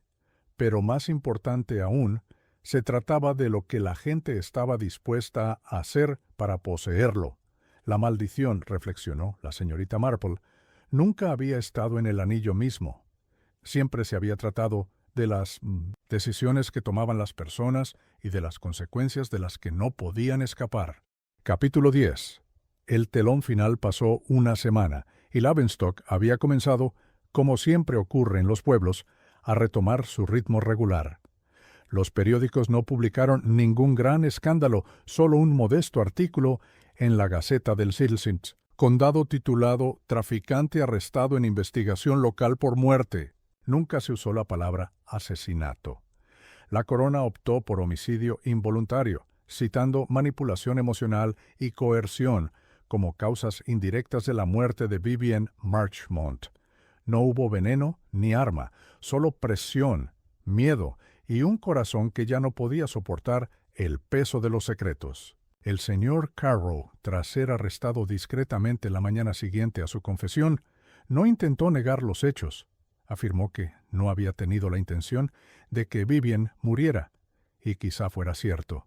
[SPEAKER 1] pero más importante aún, se trataba de lo que la gente estaba dispuesta a hacer para poseerlo. La maldición, reflexionó la señorita Marple, nunca había estado en el anillo mismo. Siempre se había tratado de las decisiones que tomaban las personas y de las consecuencias de las que no podían escapar. Capítulo 10. El telón final pasó una semana, y Lavenstock había comenzado, como siempre ocurre en los pueblos, a retomar su ritmo regular. Los periódicos no publicaron ningún gran escándalo, solo un modesto artículo en la Gaceta del Citizens, condado titulado «Traficante arrestado en investigación local por muerte». Nunca se usó la palabra asesinato. La corona optó por homicidio involuntario, citando manipulación emocional y coerción como causas indirectas de la muerte de Vivian Marchmont. No hubo veneno ni arma, solo presión, miedo y un corazón que ya no podía soportar el peso de los secretos. El señor Carroll, tras ser arrestado discretamente la mañana siguiente a su confesión, no intentó negar los hechos. Afirmó que no había tenido la intención de que Vivian muriera, y quizá fuera cierto.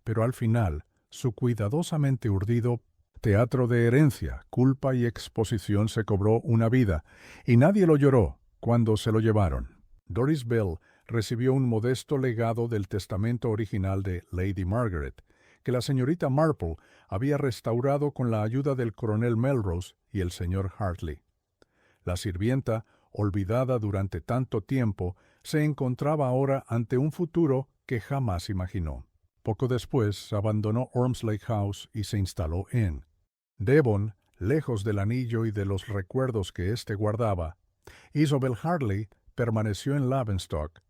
[SPEAKER 1] Pero al final, su cuidadosamente urdido teatro de herencia, culpa y exposición se cobró una vida, y nadie lo lloró cuando se lo llevaron. Doris Bell recibió un modesto legado del testamento original de Lady Margaret, que la señorita Marple había restaurado con la ayuda del coronel Melrose y el señor Hartley. La sirvienta, olvidada durante tanto tiempo, se encontraba ahora ante un futuro que jamás imaginó. Poco después abandonó Ormsley House y se instaló en Devon, lejos del anillo y de los recuerdos que éste guardaba. Isabel Hartley permaneció en Lavenstock.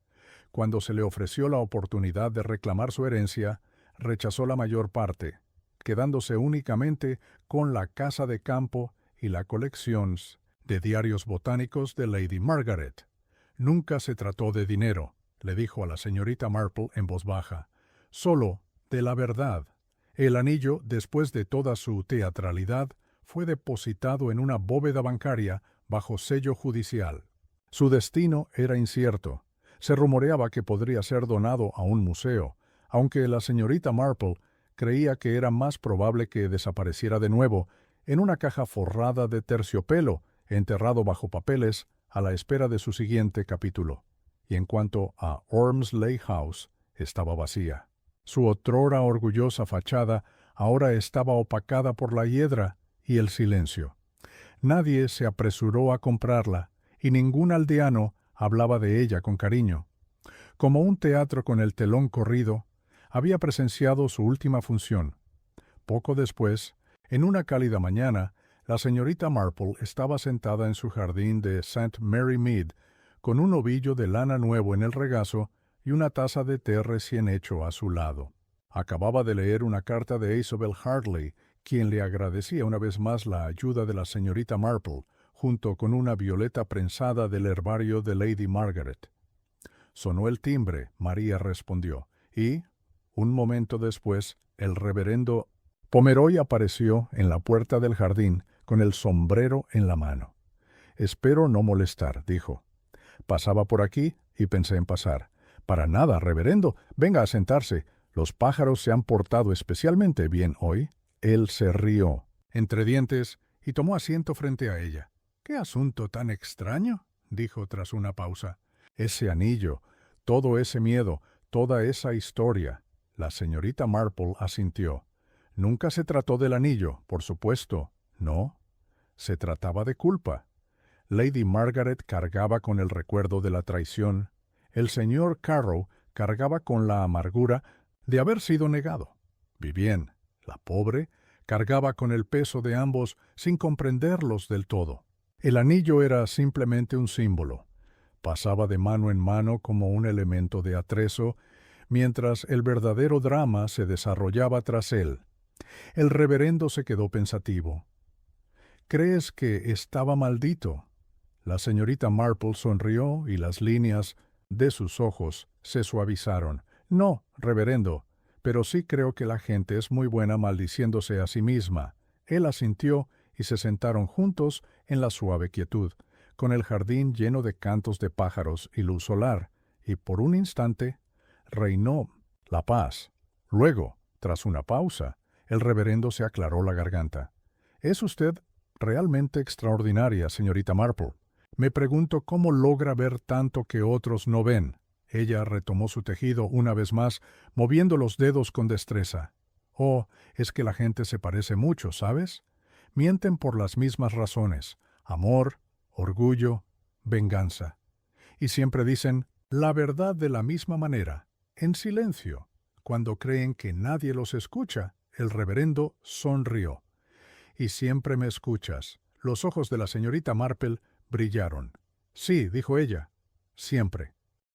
[SPEAKER 1] Cuando se le ofreció la oportunidad de reclamar su herencia, rechazó la mayor parte, quedándose únicamente con la casa de campo y la colección de diarios botánicos de Lady Margaret. Nunca se trató de dinero, le dijo a la señorita Marple en voz baja, solo de la verdad. El anillo, después de toda su teatralidad, fue depositado en una bóveda bancaria bajo sello judicial. Su destino era incierto. Se rumoreaba que podría ser donado a un museo, aunque la señorita Marple creía que era más probable que desapareciera de nuevo en una caja forrada de terciopelo, enterrado bajo papeles, a la espera de su siguiente capítulo. Y en cuanto a Ormsley House, estaba vacía. Su otrora orgullosa fachada ahora estaba opacada por la hiedra y el silencio. Nadie se apresuró a comprarla, y ningún aldeano hablaba de ella con cariño. Como un teatro con el telón corrido, había presenciado su última función. Poco después, en una cálida mañana, la señorita Marple estaba sentada en su jardín de St. Mary Mead, con un ovillo de lana nuevo en el regazo y una taza de té recién hecho a su lado. Acababa de leer una carta de Isabel Hartley, quien le agradecía una vez más la ayuda de la señorita Marple, junto con una violeta prensada del herbario de Lady Margaret. Sonó el timbre, María respondió, y, un momento después, el reverendo Pomeroy apareció en la puerta del jardín con el sombrero en la mano. «Espero no molestar», dijo. «Pasaba por aquí y pensé en pasar». «Para nada, reverendo. Venga a sentarse. Los pájaros se han portado especialmente bien hoy». Él se rió, entre dientes, y tomó asiento frente a ella. «¿Qué asunto tan extraño?», dijo tras una pausa. «Ese anillo, todo ese miedo, toda esa historia». La señorita Marple asintió. «Nunca se trató del anillo, por supuesto. No. Se trataba de culpa. Lady Margaret cargaba con el recuerdo de la traición. El señor Carroll cargaba con la amargura de haber sido negado. Vivien, la pobre, cargaba con el peso de ambos sin comprenderlos del todo. El anillo era simplemente un símbolo. Pasaba de mano en mano como un elemento de atrezo, mientras el verdadero drama se desarrollaba tras él. El reverendo se quedó pensativo. «¿Crees que estaba maldito?» La señorita Marple sonrió y las líneas de sus ojos se suavizaron. «No, reverendo, pero sí creo que la gente es muy buena maldiciéndose a sí misma». Él asintió y se sentaron juntos en la suave quietud, con el jardín lleno de cantos de pájaros y luz solar, y por un instante reinó la paz. Luego, tras una pausa, el reverendo se aclaró la garganta. «Es usted realmente extraordinaria, señorita Marple. Me pregunto cómo logra ver tanto que otros no ven». Ella retomó su tejido una vez más, moviendo los dedos con destreza. «Oh, es que la gente se parece mucho, ¿sabes? Mienten por las mismas razones: amor, orgullo, venganza. Y siempre dicen la verdad de la misma manera. En silencio. Cuando creen que nadie los escucha, el reverendo sonrió. «Y siempre me escuchas». Los ojos de la señorita Marple brillaron. «Sí», dijo ella, «siempre».